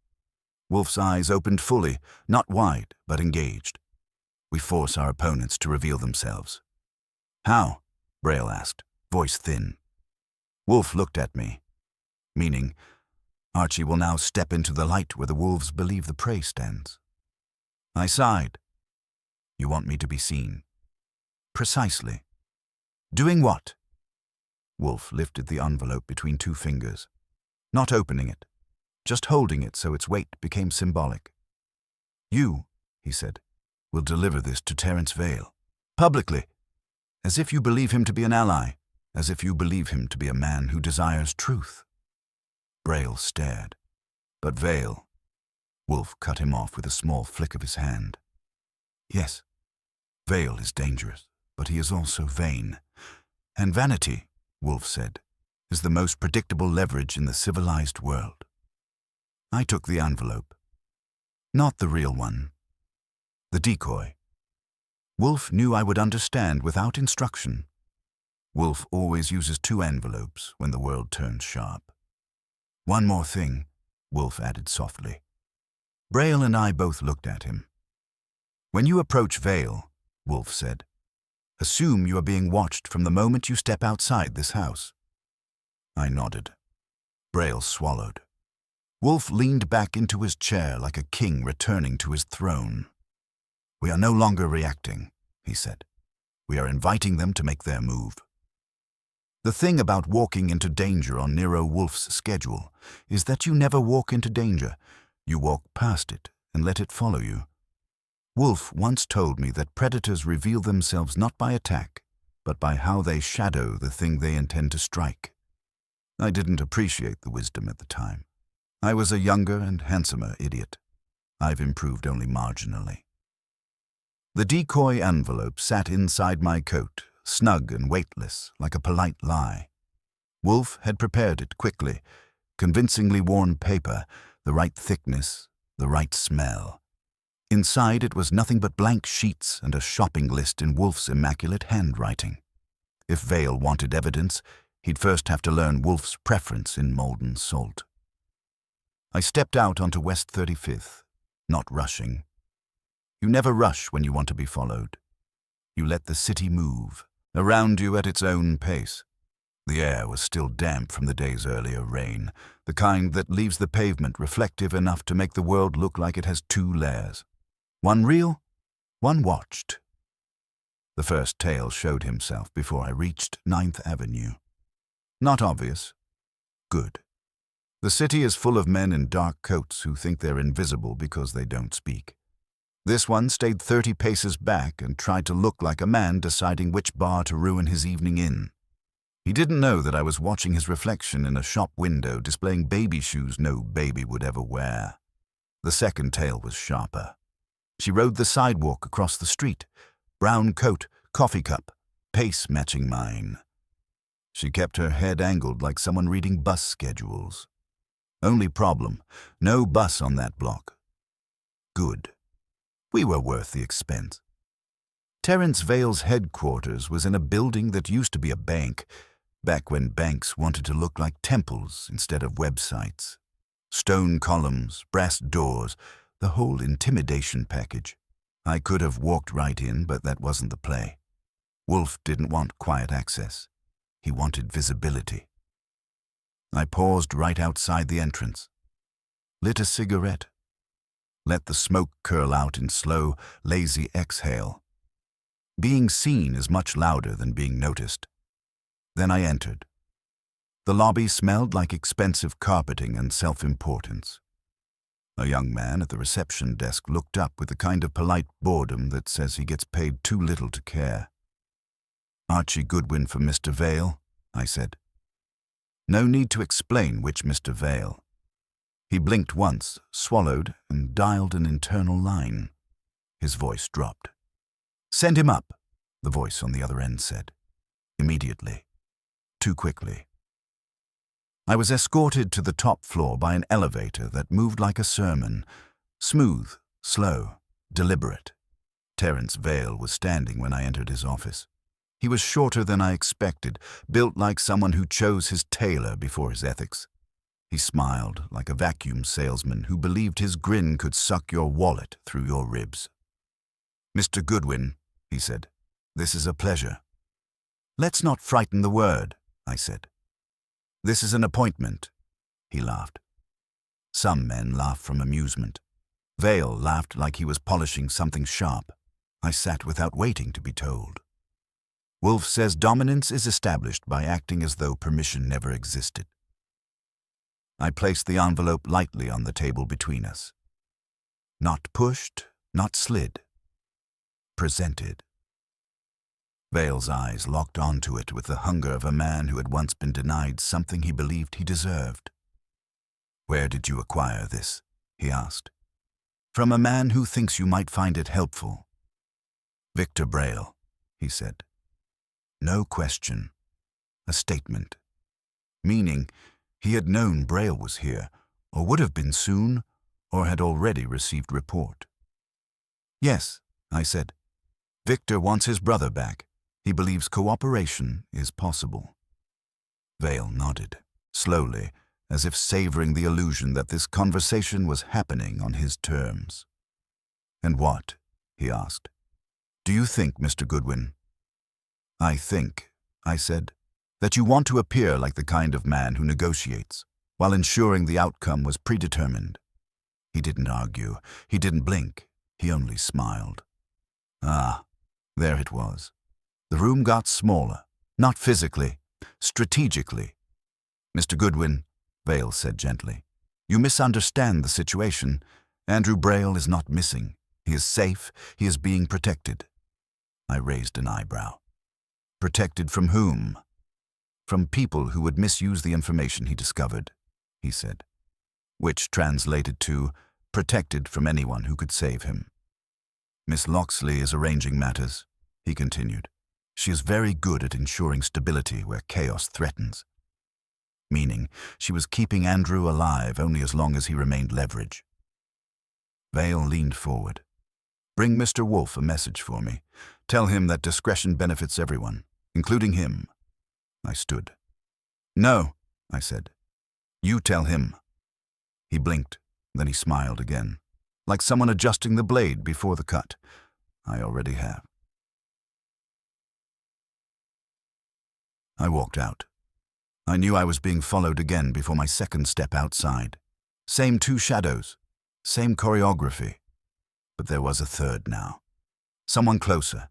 Wolfe's eyes opened fully, not wide, but engaged. "We force our opponents to reveal themselves." "How?" Braille asked, voice thin. Wolfe looked at me, meaning, Archie will now step into the light where the wolves believe the prey stands. I sighed. You want me to be seen? Precisely. Doing what? Wolfe lifted the envelope between two fingers, not opening it, just holding it so its weight became symbolic. You, he said, will deliver this to Terence Vale. Publicly. As if you believe him to be an ally. As if you believe him to be a man who desires truth. Braille stared. But Vale. Wolfe cut him off with a small flick of his hand. Yes, Vale is dangerous, but he is also vain. And vanity, Wolfe said, is the most predictable leverage in the civilized world. I took the envelope. Not the real one. The decoy. Wolfe knew I would understand without instruction. Wolfe always uses two envelopes when the world turns sharp. One more thing, Wolfe added softly. Braille and I both looked at him. When you approach Vale, Wolfe said, assume you are being watched from the moment you step outside this house. I nodded. Braille swallowed. Wolfe leaned back into his chair like a king returning to his throne. We are no longer reacting, he said. We are inviting them to make their move. The thing about walking into danger on Nero Wolfe's schedule is that you never walk into danger. You walk past it and let it follow you. Wolfe once told me that predators reveal themselves not by attack, but by how they shadow the thing they intend to strike. I didn't appreciate the wisdom at the time. I was a younger and handsomer idiot. I've improved only marginally. The decoy envelope sat inside my coat, snug and weightless, like a polite lie. Wolfe had prepared it quickly, convincingly worn paper, the right thickness, the right smell. Inside it was nothing but blank sheets and a shopping list in Wolfe's immaculate handwriting. If Vale wanted evidence, he'd first have to learn Wolfe's preference in molten salt. I stepped out onto West 35th, not rushing. You never rush when you want to be followed. You let the city move, around you at its own pace. The air was still damp from the day's earlier rain, the kind that leaves the pavement reflective enough to make the world look like it has two layers. One real, one watched. The first tail showed himself before I reached 9th Avenue. Not obvious. Good. The city is full of men in dark coats who think they're invisible because they don't speak. This one stayed 30 paces back and tried to look like a man deciding which bar to ruin his evening in. He didn't know that I was watching his reflection in a shop window displaying baby shoes no baby would ever wear. The second tail was sharper. She rode the sidewalk across the street, brown coat, coffee cup, pace matching mine. She kept her head angled like someone reading bus schedules. Only problem, no bus on that block. Good. We were worth the expense. Terence Vale's headquarters was in a building that used to be a bank, back when banks wanted to look like temples instead of websites. Stone columns, brass doors, the whole intimidation package. I could have walked right in, but that wasn't the play. Wolfe didn't want quiet access. He wanted visibility. I paused right outside the entrance, lit a cigarette, let the smoke curl out in slow, lazy exhale. Being seen is much louder than being noticed. Then I entered. The lobby smelled like expensive carpeting and self-importance. A young man at the reception desk looked up with the kind of polite boredom that says he gets paid too little to care. Archie Goodwin for Mr. Vale, I said. No need to explain which Mr. Vale. He blinked once, swallowed, and dialed an internal line. His voice dropped. Send him up, the voice on the other end said. Immediately. Too quickly. I was escorted to the top floor by an elevator that moved like a sermon. Smooth, slow, deliberate. Terence Vale was standing when I entered his office. He was shorter than I expected, built like someone who chose his tailor before his ethics. He smiled like a vacuum salesman who believed his grin could suck your wallet through your ribs. Mr. Goodwin, he said, this is a pleasure. Let's not frighten the word, I said. This is an appointment, he laughed. Some men laughed from amusement. Vale laughed like he was polishing something sharp. I sat without waiting to be told. Wolfe says dominance is established by acting as though permission never existed. I placed the envelope lightly on the table between us. Not pushed, not slid. Presented. Vale's eyes locked onto it with the hunger of a man who had once been denied something he believed he deserved. "Where did you acquire this?" he asked. "From a man who thinks you might find it helpful." "Victor Braille," he said. No question. A statement. Meaning, he had known Braille was here, or would have been soon, or had already received report. "Yes," I said. "Victor wants his brother back. He believes cooperation is possible." Vale nodded, slowly, as if savoring the illusion that this conversation was happening on his terms. "And what?" he asked. "Do you think, Mr. Goodwin?" "I think," I said, "that you want to appear like the kind of man who negotiates, while ensuring the outcome was predetermined." He didn't argue. He didn't blink. He only smiled. Ah, there it was. The room got smaller, not physically, strategically. "Mr. Goodwin," Vale said gently, "you misunderstand the situation. Andrew Braille is not missing. He is safe. He is being protected." I raised an eyebrow. "Protected from whom?" "From people who would misuse the information he discovered," he said, which translated to protected from anyone who could save him. "Miss Locksley is arranging matters," he continued. "She is very good at ensuring stability where chaos threatens." Meaning, she was keeping Andrew alive only as long as he remained leverage. Vale leaned forward. "Bring Mr. Wolfe a message for me. Tell him that discretion benefits everyone, including him." I stood. "No," I said. "You tell him." He blinked, then he smiled again, like someone adjusting the blade before the cut. I already have. I walked out. I knew I was being followed again before my second step outside. Same two shadows, same choreography. But there was a third now. Someone closer.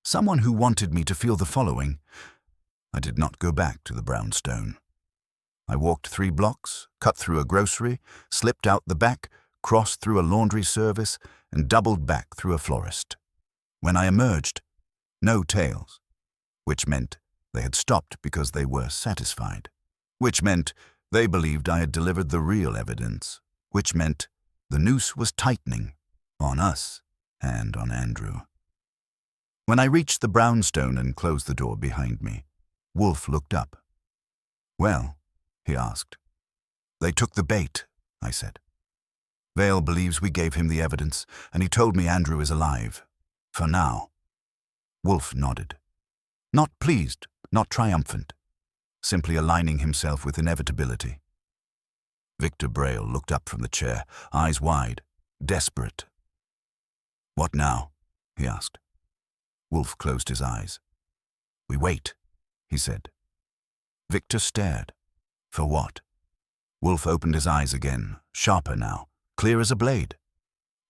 Someone who wanted me to feel the following. I did not go back to the brownstone. I walked 3 blocks, cut through a grocery, slipped out the back, crossed through a laundry service, and doubled back through a florist. When I emerged, no tails, which meant they had stopped because they were satisfied, which meant they believed I had delivered the real evidence, which meant the noose was tightening on us and on Andrew. When I reached the brownstone and closed the door behind me, Wolfe looked up. "Well?" he asked. "They took the bait," I said. "Vale believes we gave him the evidence, and he told me Andrew is alive. For now." Wolfe nodded. Not pleased, not triumphant, simply aligning himself with inevitability. Victor Braille looked up from the chair, eyes wide, desperate. "What now?" he asked. Wolfe closed his eyes. "We wait," he said. Victor stared. For what? Wolfe opened his eyes again, sharper now, clear as a blade.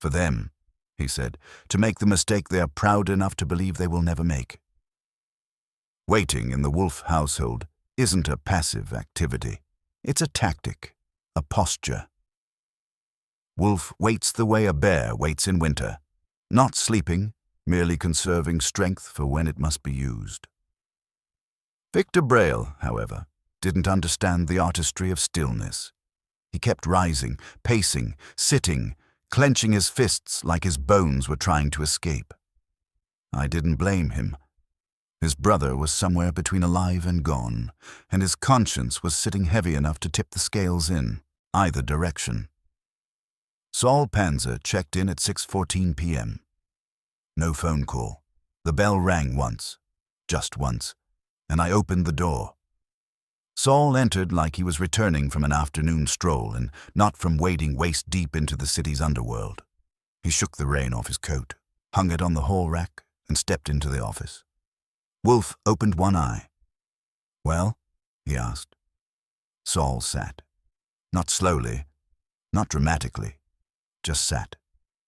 "For them," he said, "to make the mistake they are proud enough to believe they will never make." Waiting in the Wolfe household isn't a passive activity. It's a tactic, a posture. Wolfe waits the way a bear waits in winter, not sleeping, merely conserving strength for when it must be used. Victor Braille, however, didn't understand the artistry of stillness. He kept rising, pacing, sitting, clenching his fists like his bones were trying to escape. I didn't blame him. His brother was somewhere between alive and gone, and his conscience was sitting heavy enough to tip the scales in either direction. Saul Panzer checked in at 6:14 p.m. No phone call. The bell rang once, just once, and I opened the door. Saul entered like he was returning from an afternoon stroll and not from wading waist-deep into the city's underworld. He shook the rain off his coat, hung it on the hall rack, and stepped into the office. Wolfe opened one eye. "Well?" he asked. Saul sat. Not slowly, Not dramatically, just sat,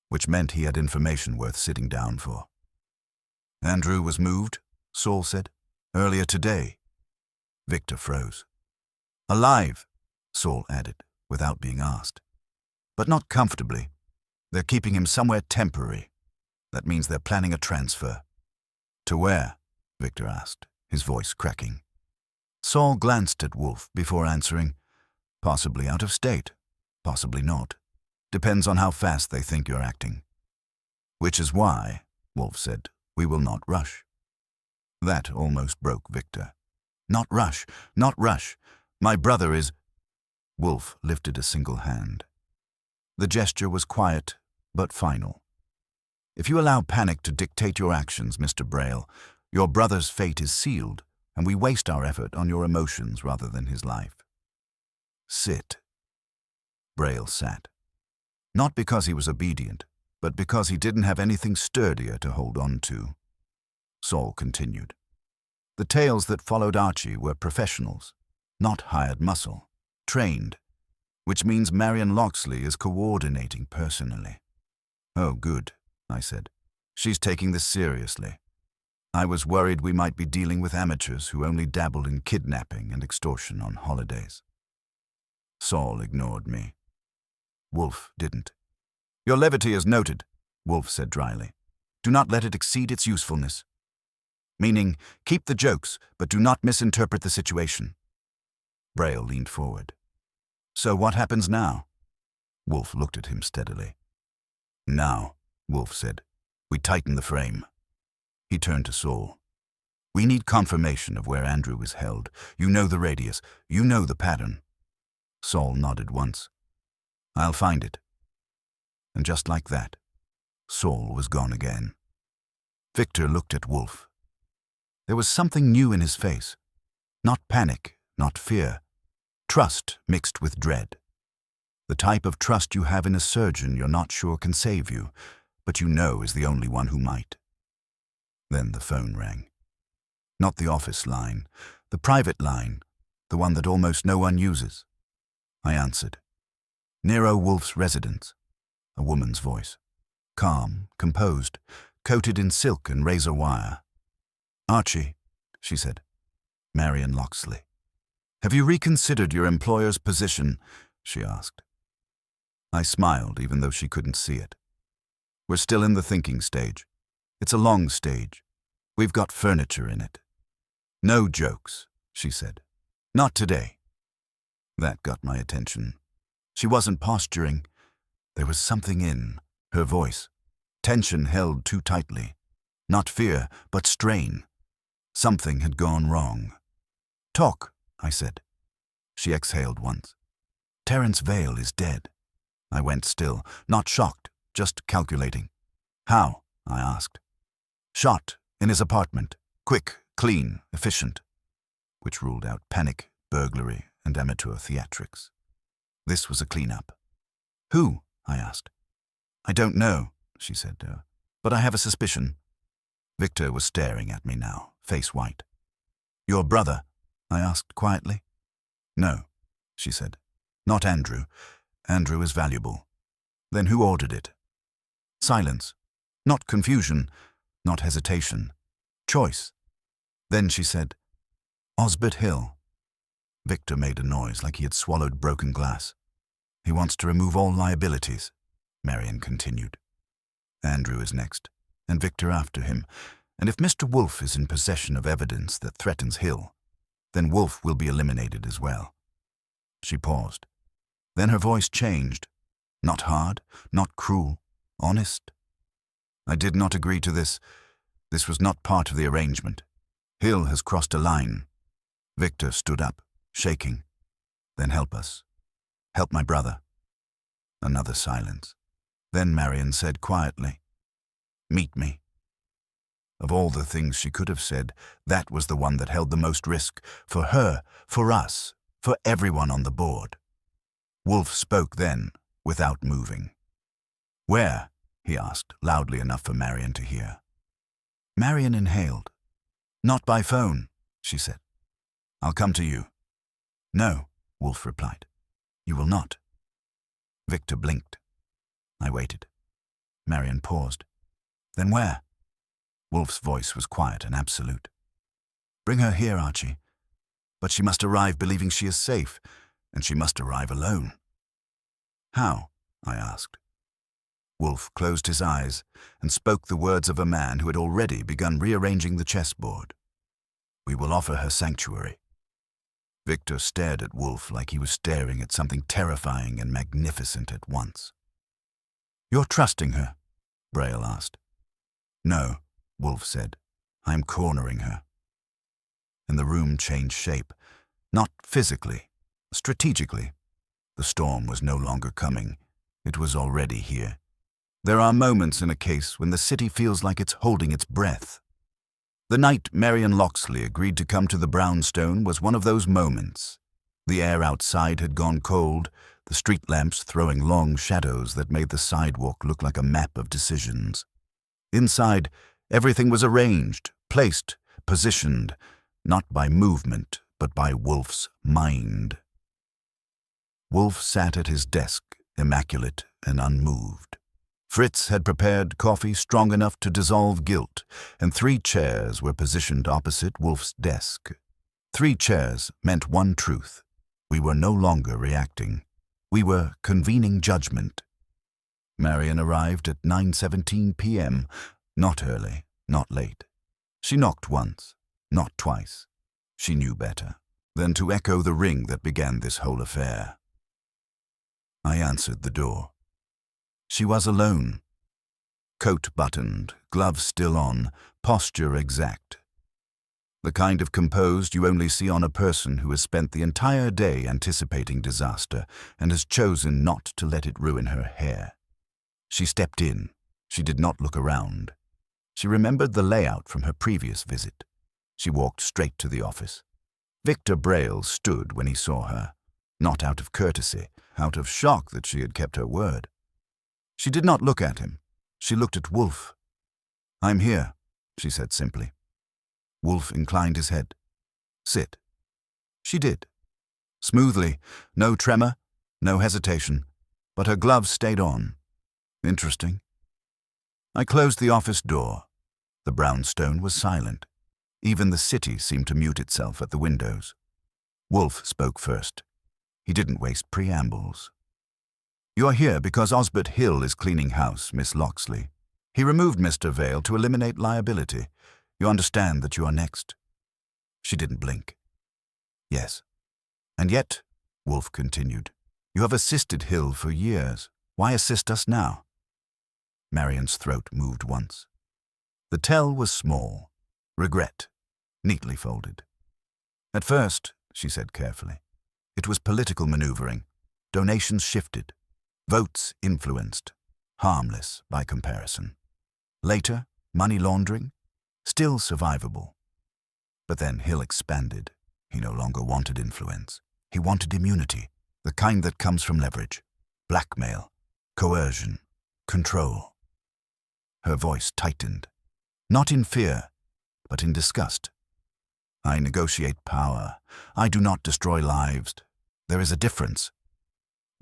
which meant he had information worth sitting down for. Andrew was moved, Saul said. Earlier today. Victor froze. Alive, Saul added, without being asked. But not comfortably. They're keeping him somewhere temporary. That means they're planning a transfer. To where? Victor asked, his voice cracking. Saul glanced at Wolfe before answering. Possibly out of state, possibly not. Depends on how fast they think you're acting. Which is why, Wolfe said, we will not rush. That almost broke Victor. Not rush, not rush. My brother is... Wolfe lifted a single hand. The gesture was quiet, but final. If you allow panic to dictate your actions, Mr. Braille, your brother's fate is sealed, and we waste our effort on your emotions rather than his life. Sit. Braille sat. Not because he was obedient, but because he didn't have anything sturdier to hold on to. Saul continued. The tales that followed Archie were professionals, not hired muscle, trained, which means Marion Loxley is coordinating personally. Oh, good, I said. She's taking this seriously. I was worried we might be dealing with amateurs who only dabbled in kidnapping and extortion on holidays. Saul ignored me. Wolfe didn't. Your levity is noted, Wolfe said dryly. Do not let it exceed its usefulness. Meaning, keep the jokes, but do not misinterpret the situation. Braille leaned forward. So what happens now? Wolfe looked at him steadily. Now, Wolfe said, we tighten the frame. He turned to Saul. We need confirmation of where Andrew is held. You know the radius. You know the pattern. Saul nodded once. I'll find it. And just like that, Saul was gone again. Victor looked at Wolfe. There was something new in his face. Not panic, not fear. Trust mixed with dread. The type of trust you have in a surgeon you're not sure can save you, but you know is the only one who might. Then the phone rang. Not the office line, the private line, the one that almost no one uses. I answered. Nero Wolfe's residence. A woman's voice. Calm, composed, coated in silk and razor wire. Archie, she said. Marion Loxley. Have you reconsidered your employer's position? She asked. I smiled, even though she couldn't see it. We're still in the thinking stage. It's a long stage. We've got furniture in it. No jokes, she said. Not today. That got my attention. She wasn't posturing. There was something in her voice. Tension held too tightly. Not fear, but strain. Something had gone wrong. Talk, I said. She exhaled once. Terence Vale is dead. I went still, not shocked, just calculating. How? I asked. Shot, in his apartment. Quick, clean, efficient. Which ruled out panic, burglary, and amateur theatrics. This was a clean-up. Who? I asked. I don't know, she said, but I have a suspicion. Victor was staring at me now, face white. Your brother? I asked quietly. No, she said. Not Andrew. Andrew is valuable. Then who ordered it? Silence. Not confusion, not hesitation. Choice. Then she said, Osbert Hill. Victor made a noise like he had swallowed broken glass. He wants to remove all liabilities, Marion continued. Andrew is next, and Victor after him, and if Mr. Wolfe is in possession of evidence that threatens Hill, then Wolfe will be eliminated as well. She paused. Then her voice changed. Not hard, not cruel, honest. I did not agree to this. This was not part of the arrangement. Hill has crossed a line. Victor stood up, shaking. Then help us. Help my brother. Another silence. Then Marion said quietly, Meet me. Of all the things she could have said, that was the one that held the most risk, for her, for us, for everyone on the board. Wolfe spoke then, without moving. Where? He asked, loudly enough for Marion to hear. Marion inhaled. Not by phone, she said. I'll come to you. No, Wolfe replied. You will not. Victor blinked. I waited. Marion paused. Then where? Wolfe's voice was quiet and absolute. Bring her here, Archie. But she must arrive believing she is safe, and she must arrive alone. How? I asked. Wolfe closed his eyes and spoke the words of a man who had already begun rearranging the chessboard. We will offer her sanctuary. Victor stared at Wolfe like he was staring at something terrifying and magnificent at once. You're trusting her? Braille asked. No, Wolfe said. I'm cornering her. And the room changed shape, not physically, strategically. The storm was no longer coming. It was already here. There are moments in a case when the city feels like it's holding its breath. The night Marion Loxley agreed to come to the brownstone was one of those moments. The air outside had gone cold, the street lamps throwing long shadows that made the sidewalk look like a map of decisions. Inside, everything was arranged, placed, positioned, not by movement, but by Wolfe's mind. Wolfe sat at his desk, immaculate and unmoved. Fritz had prepared coffee strong enough to dissolve guilt, and 3 chairs were positioned opposite Wolfe's desk. 3 chairs meant one truth. We were no longer reacting. We were convening judgment. Marion arrived at 9:17 p.m., not early, not late. She knocked once, not twice. She knew better than to echo the ring that began this whole affair. I answered the door. She was alone. Coat buttoned, gloves still on, posture exact. The kind of composed you only see on a person who has spent the entire day anticipating disaster and has chosen not to let it ruin her hair. She stepped in. She did not look around. She remembered the layout from her previous visit. She walked straight to the office. Victor Braille stood when he saw her, not out of courtesy, out of shock that she had kept her word. She did not look at him. She looked at Wolfe. I'm here, she said simply. Wolfe inclined his head. Sit. She did. Smoothly, no tremor, no hesitation, but her gloves stayed on. Interesting. I closed the office door. The brownstone was silent. Even the city seemed to mute itself at the windows. Wolfe spoke first. He didn't waste preambles. You are here because Osbert Hill is cleaning house, Miss Loxley. He removed Mr. Vale to eliminate liability. You understand that you are next. She didn't blink. Yes. And yet, Wolfe continued, you have assisted Hill for years. Why assist us now? Marion's throat moved once. The tell was small. Regret. Neatly folded. At first, she said carefully, it was political maneuvering. Donations shifted. Votes influenced. Harmless by comparison. Later, money laundering. Still survivable. But then Hill expanded. He no longer wanted influence. He wanted immunity, the kind that comes from leverage, blackmail, coercion, control. Her voice tightened. Not in fear, but in disgust. I negotiate power. I do not destroy lives. There is a difference.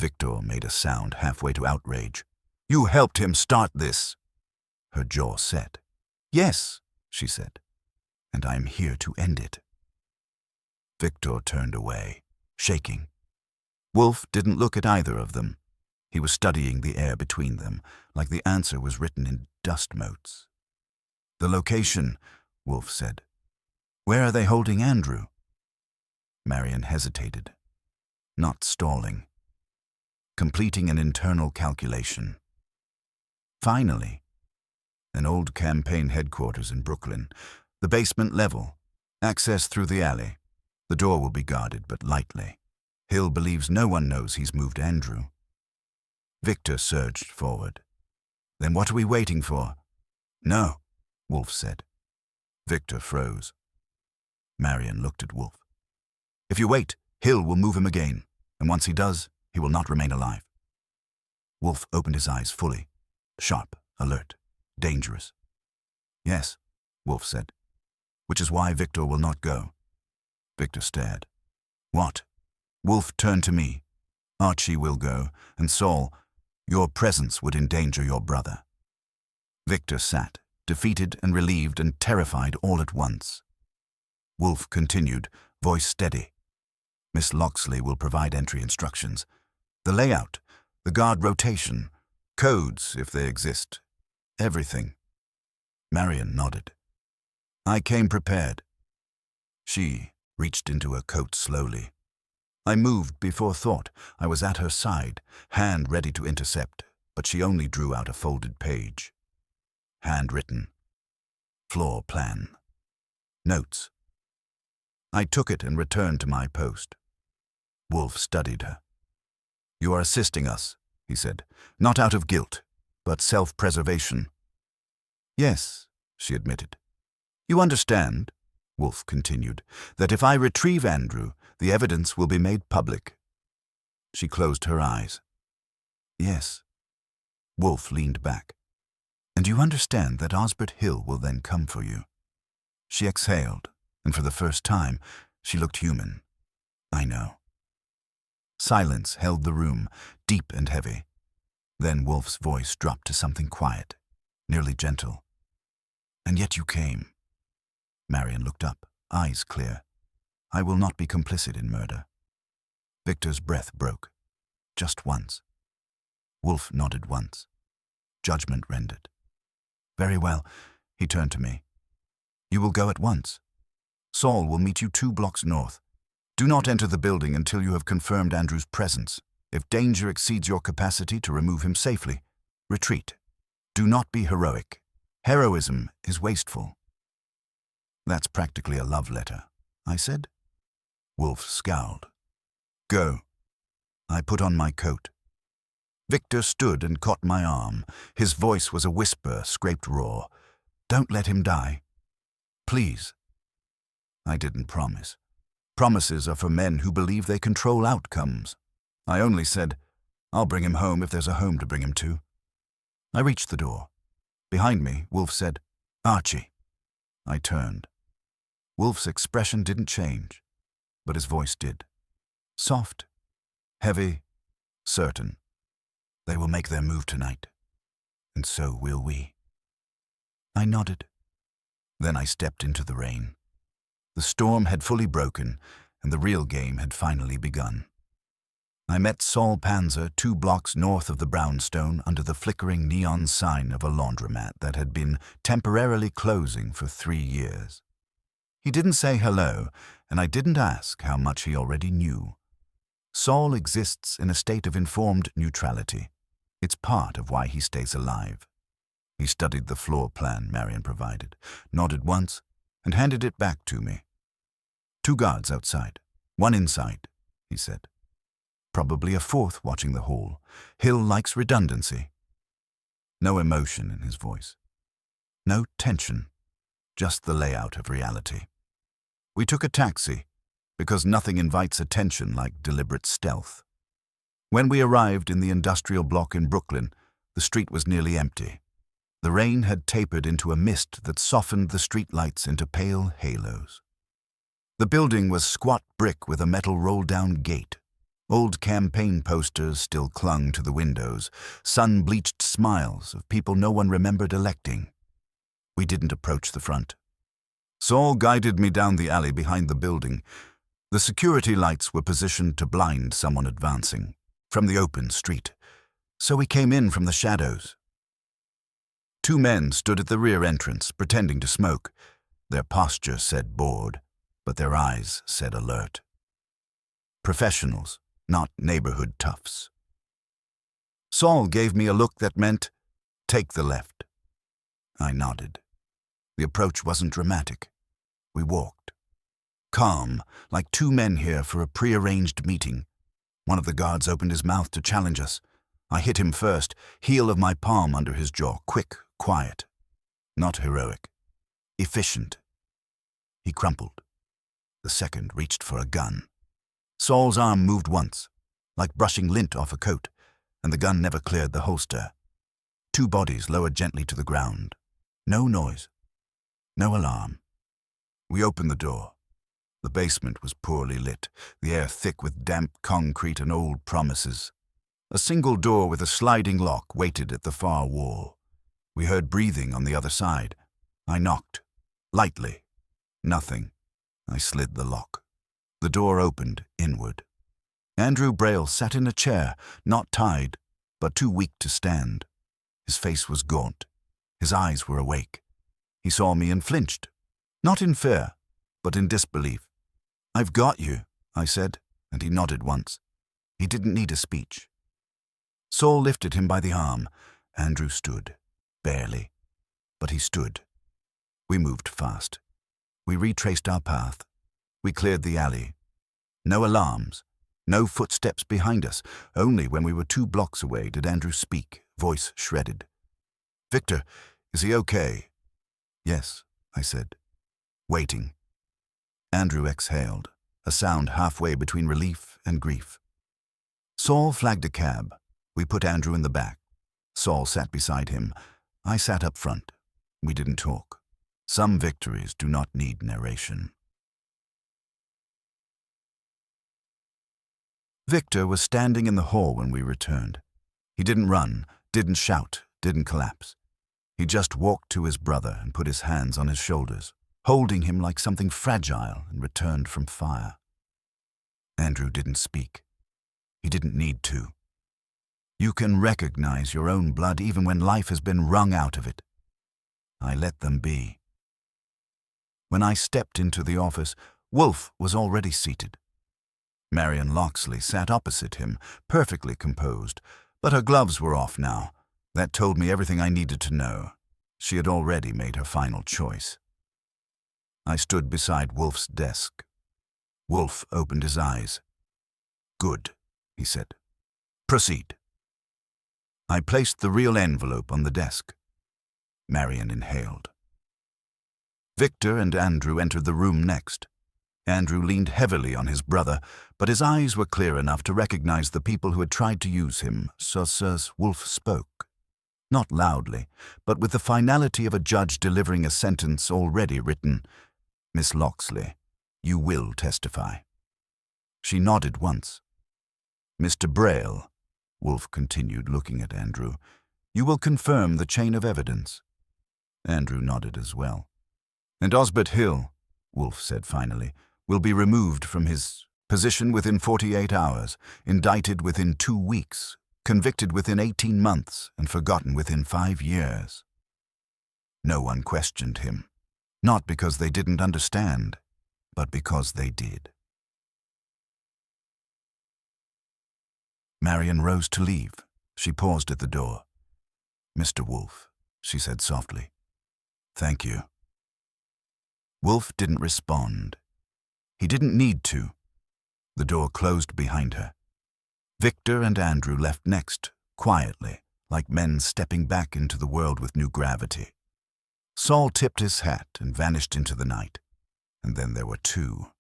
Victor made a sound halfway to outrage. You helped him start this. Her jaw set. Yes, she said, and I am here to end it. Victor turned away, shaking. Wolfe didn't look at either of them. He was studying the air between them, like the answer was written in dust motes. The location, Wolfe said. Where are they holding Andrew? Marion hesitated, not stalling, completing an internal calculation. Finally, an old campaign headquarters in Brooklyn, the basement level, access through the alley. The door will be guarded, but lightly. Hill believes no one knows he's moved Andrew. Victor surged forward. Then what are we waiting for? No, Wolfe said. Victor froze. Marion looked at Wolfe. If you wait, Hill will move him again, and once he does, he will not remain alive. Wolfe opened his eyes fully, sharp, alert, dangerous. Yes, Wolfe said, which is why Victor will not go. Victor stared. What? Wolfe turned to me. Archie will go, and Saul, your presence would endanger your brother. Victor sat, defeated and relieved and terrified all at once. Wolfe continued, voice steady. Miss Loxley will provide entry instructions. The layout, the guard rotation, codes if they exist, everything. Marion nodded. I came prepared. She reached into her coat slowly. I moved before thought. I was at her side, hand ready to intercept, but she only drew out a folded page. Handwritten. Floor plan. Notes. I took it and returned to my post. Wolfe studied her. You are assisting us, he said, not out of guilt, but self-preservation. Yes, she admitted. You understand, Wolfe continued, that if I retrieve Andrew, the evidence will be made public. She closed her eyes. Yes. Wolfe leaned back. And you understand that Osbert Hill will then come for you. She exhaled, and for the first time, she looked human. I know. Silence held the room, deep and heavy. Then Wolfe's voice dropped to something quiet, nearly gentle. And yet you came. Marion looked up, eyes clear. I will not be complicit in murder. Victor's breath broke. Just once. Wolfe nodded once. Judgment rendered. Very well, he turned to me. You will go at once. Saul will meet you 2 blocks north. Do not enter the building until you have confirmed Andrew's presence. If danger exceeds your capacity to remove him safely, retreat. Do not be heroic. Heroism is wasteful. That's practically a love letter, I said. Wolfe scowled. Go. I put on my coat. Victor stood and caught my arm. His voice was a whisper, scraped raw. Don't let him die. Please. I didn't promise. Promises are for men who believe they control outcomes. I only said, I'll bring him home if there's a home to bring him to. I reached the door. Behind me, Wolfe said, Archie. I turned. Wolfe's expression didn't change, but his voice did. Soft, heavy, certain. They will make their move tonight, and so will we. I nodded. Then I stepped into the rain. The storm had fully broken, and the real game had finally begun. I met Saul Panzer 2 blocks north of the brownstone under the flickering neon sign of a laundromat that had been temporarily closing for 3 years. He didn't say hello, and I didn't ask how much he already knew. Saul exists in a state of informed neutrality. It's part of why he stays alive. He studied the floor plan Marion provided, nodded once, and handed it back to me. 2 guards outside, 1 inside, he said. Probably a 4th watching the hall. Hill likes redundancy. No emotion in his voice. No tension. Just the layout of reality. We took a taxi, because nothing invites attention like deliberate stealth. When we arrived in the industrial block in Brooklyn, the street was nearly empty. The rain had tapered into a mist that softened the streetlights into pale halos. The building was squat brick with a metal roll-down gate. Old campaign posters still clung to the windows, sun-bleached smiles of people no one remembered electing. We didn't approach the front. Saul guided me down the alley behind the building. The security lights were positioned to blind someone advancing from the open street, so we came in from the shadows. 2 men stood at the rear entrance, pretending to smoke. Their posture said bored, but their eyes said alert. Professionals, not neighborhood toughs. Saul gave me a look that meant, take the left. I nodded. The approach wasn't dramatic. We walked. Calm, like 2 men here for a prearranged meeting. One of the guards opened his mouth to challenge us. I hit him first, heel of my palm under his jaw, quick, quiet. Not heroic. Efficient. He crumpled. The second reached for a gun. Saul's arm moved once, like brushing lint off a coat, and the gun never cleared the holster. 2 bodies lowered gently to the ground. No noise. No alarm. We opened the door. The basement was poorly lit, the air thick with damp concrete and old promises. A single door with a sliding lock waited at the far wall. We heard breathing on the other side. I knocked. Lightly. Nothing. I slid the lock. The door opened inward. Andrew Braille sat in a chair, not tied, but too weak to stand. His face was gaunt. His eyes were awake. He saw me and flinched. Not in fear, but in disbelief. "I've got you," I said, and he nodded once. He didn't need a speech. Saul lifted him by the arm. Andrew stood. Barely. But he stood. We moved fast. We retraced our path. We cleared the alley. No alarms. No footsteps behind us. Only when we were 2 blocks away did Andrew speak, voice shredded. "Victor, is he okay?" "Yes," I said. Waiting. Andrew exhaled, a sound halfway between relief and grief. Saul flagged a cab. We put Andrew in the back. Saul sat beside him. I sat up front. We didn't talk. Some victories do not need narration. Victor was standing in the hall when we returned. He didn't run, didn't shout, didn't collapse. He just walked to his brother and put his hands on his shoulders, holding him like something fragile and returned from fire. Andrew didn't speak. He didn't need to. You can recognize your own blood even when life has been wrung out of it. I let them be. When I stepped into the office, Wolfe was already seated. Marion Loxley sat opposite him, perfectly composed, but her gloves were off now. That told me everything I needed to know. She had already made her final choice. I stood beside Wolfe's desk. Wolfe opened his eyes. "Good," he said. "Proceed." I placed the real envelope on the desk. Marion inhaled. Victor and Andrew entered the room next. Andrew leaned heavily on his brother, but his eyes were clear enough to recognize the people who had tried to use him, so Wolfe spoke. Not loudly, but with the finality of a judge delivering a sentence already written. "Miss Loxley, you will testify." She nodded once. "Mr. Braille," Wolfe continued, looking at Andrew, "you will confirm the chain of evidence." Andrew nodded as well. "And Osbert Hill," Wolfe said finally, "will be removed from his position within 48 hours, indicted within 2 weeks, convicted within 18 months, and forgotten within 5 years. No one questioned him, not because they didn't understand, but because they did. Marion rose to leave. She paused at the door. "Mr. Wolfe," she said softly. "Thank you." Wolfe didn't respond. He didn't need to. The door closed behind her. Victor and Andrew left next, quietly, like men stepping back into the world with new gravity. Saul tipped his hat and vanished into the night. And then there were 2.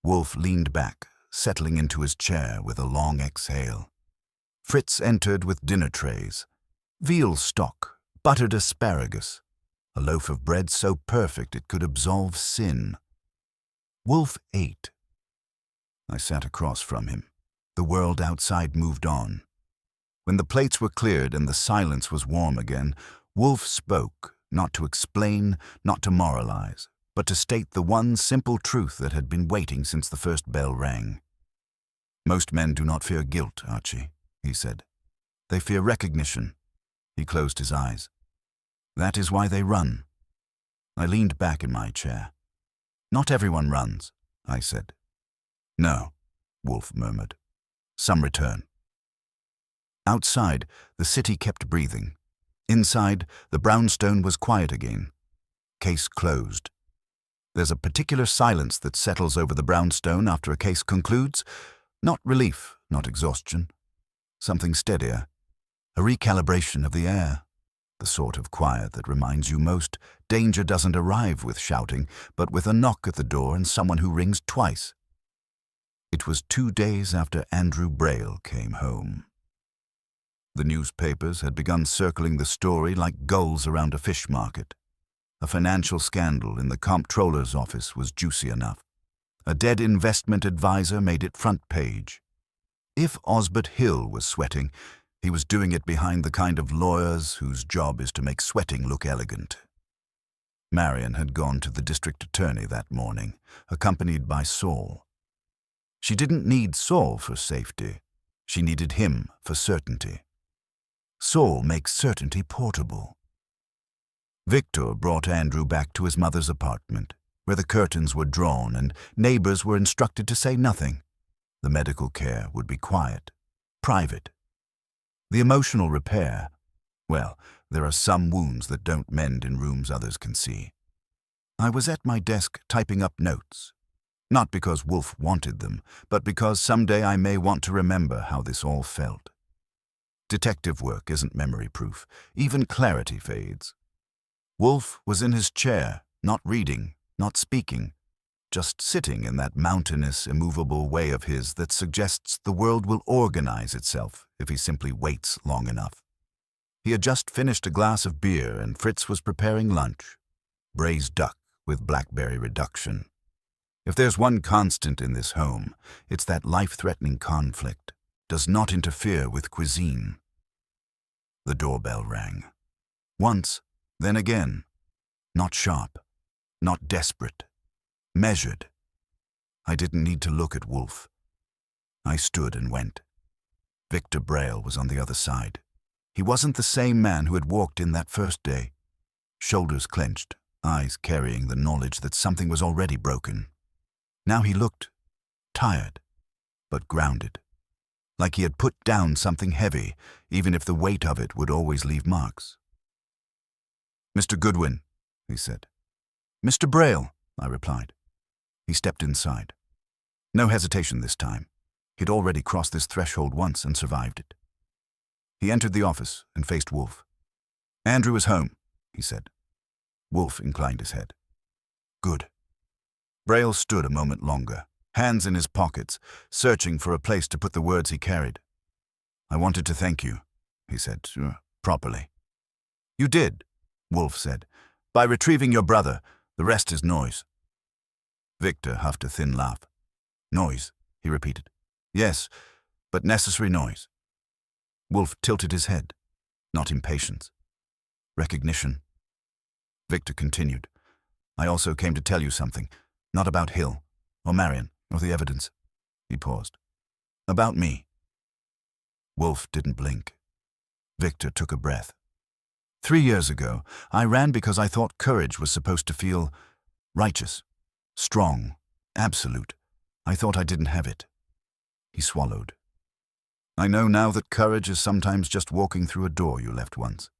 Wolfe leaned back, settling into his chair with a long exhale. Fritz entered with dinner trays. Veal stock, buttered asparagus, a loaf of bread so perfect it could absolve sin. Wolfe ate. I sat across from him. The world outside moved on. When the plates were cleared and the silence was warm again, Wolfe spoke, not to explain, not to moralize, but to state the one simple truth that had been waiting since the first bell rang. "Most men do not fear guilt, Archie," he said. "They fear recognition." He closed his eyes. "That is why they run." I leaned back in my chair. "Not everyone runs," I said. "No," Wolfe murmured. "Some return." Outside, the city kept breathing. Inside, the brownstone was quiet again. Case closed. There's a particular silence that settles over the brownstone after a case concludes. Not relief, not exhaustion. Something steadier. A recalibration of the air. The sort of quiet that reminds you most danger doesn't arrive with shouting, but with a knock at the door and someone who rings twice. It was 2 days after Andrew Braille came home. The newspapers had begun circling the story like gulls around a fish market. A financial scandal in the comptroller's office was juicy enough. A dead investment advisor made it front page. If Osbert Hill was sweating, he was doing it behind the kind of lawyers whose job is to make sweating look elegant. Marion had gone to the district attorney that morning, accompanied by Saul. She didn't need Saul for safety. She needed him for certainty. Saul makes certainty portable. Victor brought Andrew back to his mother's apartment, where the curtains were drawn and neighbors were instructed to say nothing. The medical care would be quiet, private. The emotional repair, well, there are some wounds that don't mend in rooms others can see. I was at my desk typing up notes, not because Wolfe wanted them, but because someday I may want to remember how this all felt. Detective work isn't memory-proof. Even clarity fades. Wolfe was in his chair, not reading, not speaking, just sitting in that mountainous, immovable way of his that suggests the world will organize itself if he simply waits long enough. He had just finished a glass of beer and Fritz was preparing lunch. Braised duck with blackberry reduction. If there's one constant in this home, it's that life-threatening conflict does not interfere with cuisine. The doorbell rang. Once, then again. Not sharp, not desperate. Measured. I didn't need to look at Wolfe. I stood and went. Victor Braille was on the other side. He wasn't the same man who had walked in that first day. Shoulders clenched, eyes carrying the knowledge that something was already broken. Now he looked tired, but grounded, like he had put down something heavy, even if the weight of it would always leave marks. "Mr. Goodwin," he said. "Mr. Braille," I replied. He stepped inside. No hesitation this time. He'd already crossed this threshold once and survived it. He entered the office and faced Wolfe. "Andrew is home," he said. Wolfe inclined his head. "Good." Braille stood a moment longer, hands in his pockets, searching for a place to put the words he carried. "I wanted to thank you," he said, properly. "You did," Wolfe said. "By retrieving your brother. The rest is noise." Victor huffed a thin laugh. "Noise," he repeated. "Yes, but necessary noise." Wolfe tilted his head. Not impatience. Recognition. Victor continued. "I also came to tell you something. Not about Hill, or Marion, or the evidence." He paused. "About me." Wolfe didn't blink. Victor took a breath. 3 years ago, I ran because I thought courage was supposed to feel righteous, strong, absolute. I thought I didn't have it. He swallowed. "I know now that courage is sometimes just walking through a door you left once,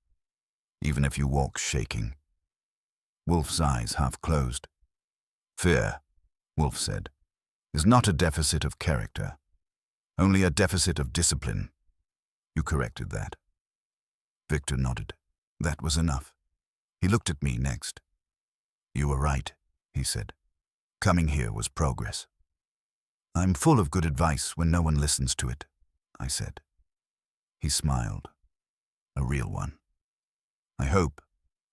even if you walk shaking." Wolfe's eyes half closed. "Fear," Wolfe said, "is not a deficit of character, only a deficit of discipline. You corrected that." Victor nodded. That was enough. He looked at me next. "You were right," he said. "Coming here was progress." "I'm full of good advice when no one listens to it," I said. He smiled. A real one. "I hope,"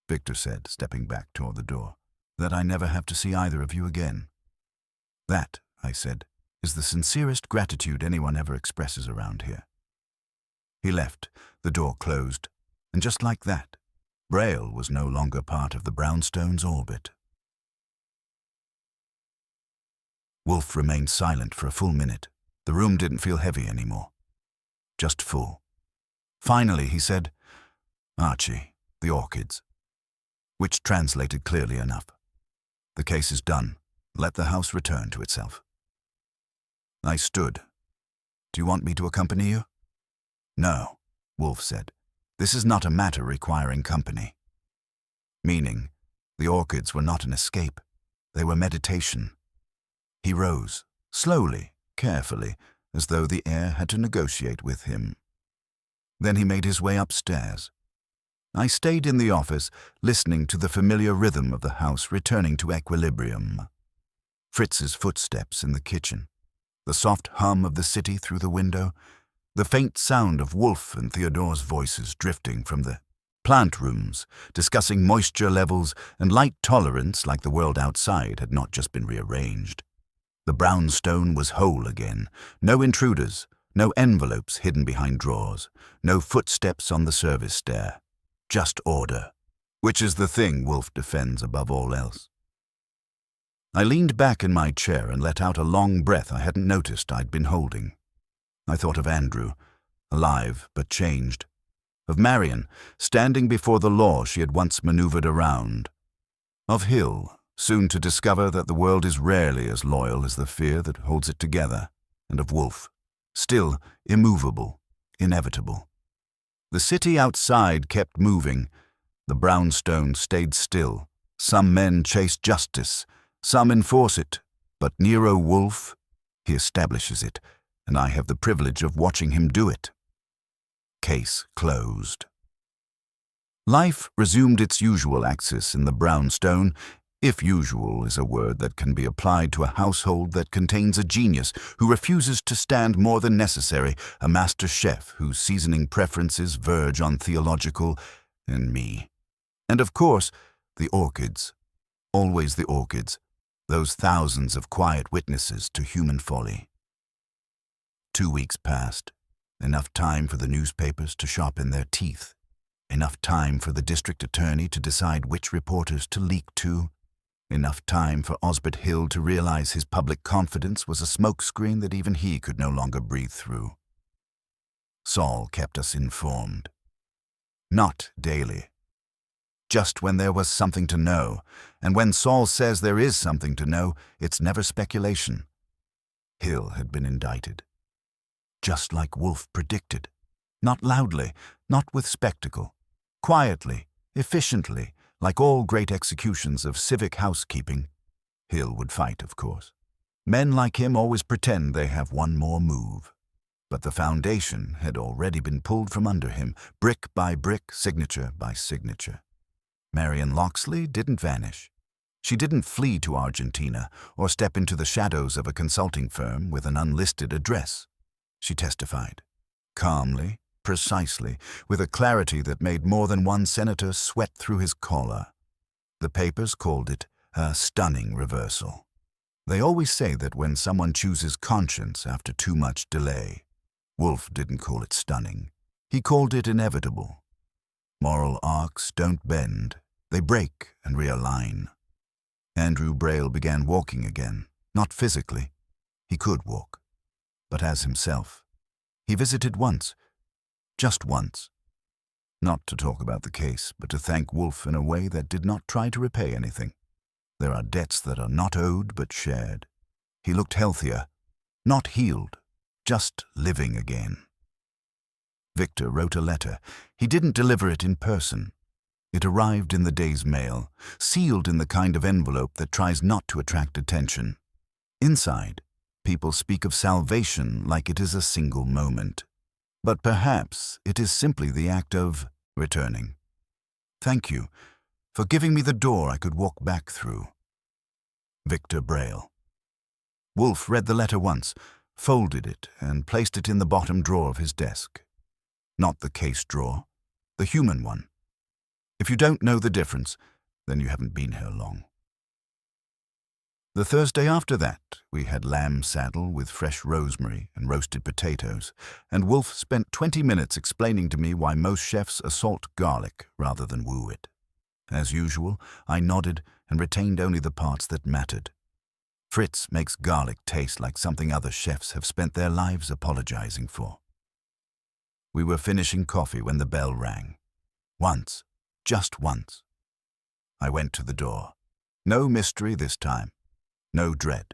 Victor said, stepping back toward the door, "that I never have to see either of you again." "That," I said, "is the sincerest gratitude anyone ever expresses around here." He left, the door closed, and just like that, Braille was no longer part of the brownstone's orbit. Wolfe remained silent for a full minute. The room didn't feel heavy anymore. Just full. Finally, he said, "Archie, the orchids," which translated clearly enough. "The case is done. Let the house return to itself." I stood. "Do you want me to accompany you?" "No," Wolfe said. "This is not a matter requiring company." Meaning, the orchids were not an escape. They were meditation. He rose, slowly, carefully, as though the air had to negotiate with him. Then he made his way upstairs. I stayed in the office, listening to the familiar rhythm of the house returning to equilibrium. Fritz's footsteps in the kitchen, the soft hum of the city through the window, the faint sound of Wolfe and Theodore's voices drifting from the plant rooms, discussing moisture levels and light tolerance like the world outside had not just been rearranged. The brownstone was whole again. No intruders, no envelopes hidden behind drawers, no footsteps on the service stair. Just order, which is the thing Wolfe defends above all else. I leaned back in my chair and let out a long breath I hadn't noticed I'd been holding. I thought of Andrew, alive but changed. Of Marion, standing before the law she had once maneuvered around. Of Hill, soon to discover that the world is rarely as loyal as the fear that holds it together. And of Wolfe, still immovable, inevitable. The city outside kept moving. The brownstone stayed still. Some men chase justice, some enforce it, but Nero Wolfe, he establishes it, and I have the privilege of watching him do it. Case closed. Life resumed its usual axis in the brownstone, if usual is a word that can be applied to a household that contains a genius who refuses to stand more than necessary, a master chef whose seasoning preferences verge on theological, and me. And of course, the orchids. Always the orchids, those thousands of quiet witnesses to human folly. 2 weeks passed. Enough time for the newspapers to sharpen their teeth. Enough time for the district attorney to decide which reporters to leak to. Enough time for Osbert Hill to realize his public confidence was a smokescreen that even he could no longer breathe through. Saul kept us informed. Not daily. Just when there was something to know, and when Saul says there is something to know, it's never speculation. Hill had been indicted. Just like Wolfe predicted. Not loudly, not with spectacle. Quietly, efficiently, like all great executions of civic housekeeping. Hill would fight, of course. Men like him always pretend they have one more move. But the foundation had already been pulled from under him, brick by brick, signature by signature. Marion Loxley didn't vanish. She didn't flee to Argentina or step into the shadows of a consulting firm with an unlisted address. She testified, calmly, precisely, with a clarity that made more than one senator sweat through his collar. The papers called it a stunning reversal. They always say that when someone chooses conscience after too much delay. Wolfe didn't call it stunning. He called it inevitable. Moral arcs don't bend. They break and realign. Andrew Braille began walking again, not physically. He could walk, but as himself. He visited once, just once. Not to talk about the case, but to thank Wolfe in a way that did not try to repay anything. There are debts that are not owed but shared. He looked healthier, not healed, just living again. Victor wrote a letter. He didn't deliver it in person. It arrived in the day's mail, sealed in the kind of envelope that tries not to attract attention. Inside, people speak of salvation like it is a single moment. But perhaps it is simply the act of returning. Thank you for giving me the door I could walk back through. Victor Braille. Wolfe read the letter once, folded it, and placed it in the bottom drawer of his desk. Not the case drawer, the human one. If you don't know the difference, then you haven't been here long. The Thursday after that, we had lamb saddle with fresh rosemary and roasted potatoes, and Wolfe spent 20 minutes explaining to me why most chefs assault garlic rather than woo it. As usual, I nodded and retained only the parts that mattered. Fritz makes garlic taste like something other chefs have spent their lives apologizing for. We were finishing coffee when the bell rang. Once, just once. I went to the door. No mystery this time. No dread.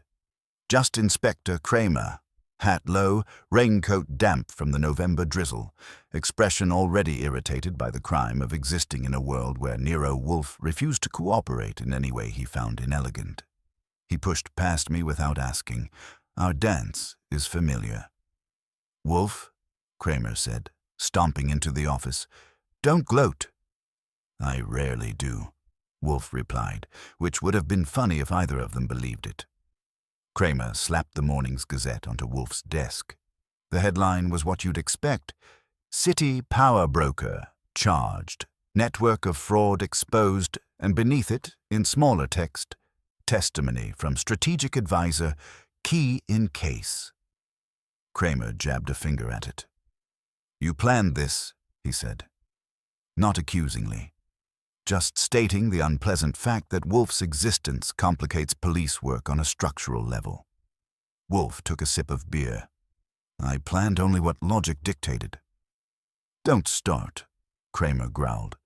Just Inspector Kramer, hat low, raincoat damp from the November drizzle, expression already irritated by the crime of existing in a world where Nero Wolfe refused to cooperate in any way he found inelegant. He pushed past me without asking. Our dance is familiar. Wolfe, Kramer said, stomping into the office. Don't gloat. I rarely do, Wolfe replied, which would have been funny if either of them believed it. Kramer slapped the morning's Gazette onto Wolfe's desk. The headline was what you'd expect. City Power Broker Charged. Network of Fraud Exposed, and beneath it, in smaller text, Testimony from Strategic Advisor Key in case. Kramer jabbed a finger at it. You planned this, he said. Not accusingly. Just stating the unpleasant fact that Wolfe's existence complicates police work on a structural level. Wolfe took a sip of beer. I planned only what logic dictated. Don't start, Kramer growled.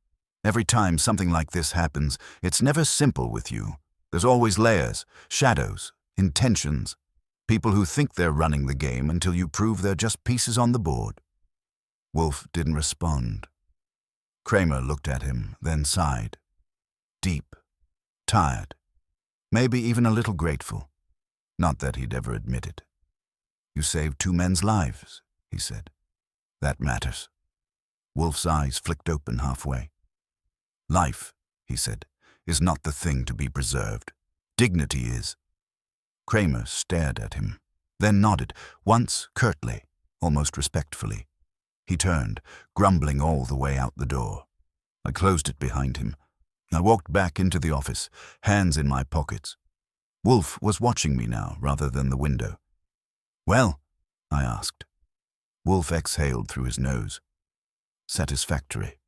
Every time something like this happens, it's never simple with you. There's always layers, shadows, intentions, people who think they're running the game until you prove they're just pieces on the board. Wolfe didn't respond. Kramer looked at him, then sighed. Deep, tired, maybe even a little grateful. Not that he'd ever admit it. You saved 2 men's lives, he said. That matters. Wolfe's eyes flicked open halfway. Life, he said, is not the thing to be preserved. Dignity is. Kramer stared at him, then nodded, once curtly, almost respectfully. He turned, grumbling all the way out the door. I closed it behind him. I walked back into the office, hands in my pockets. Wolfe was watching me now, rather than the window. Well, I asked. Wolfe exhaled through his nose. Satisfactory.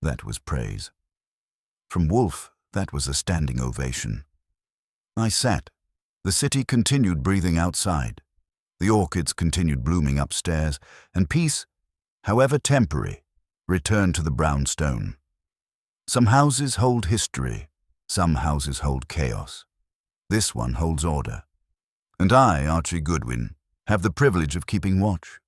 That was praise. From Wolfe, that was a standing ovation. I sat. The city continued breathing outside. The orchids continued blooming upstairs, and peace, however temporary, returned to the brownstone. Some houses hold history, some houses hold chaos. This one holds order. And I, Archie Goodwin, have the privilege of keeping watch.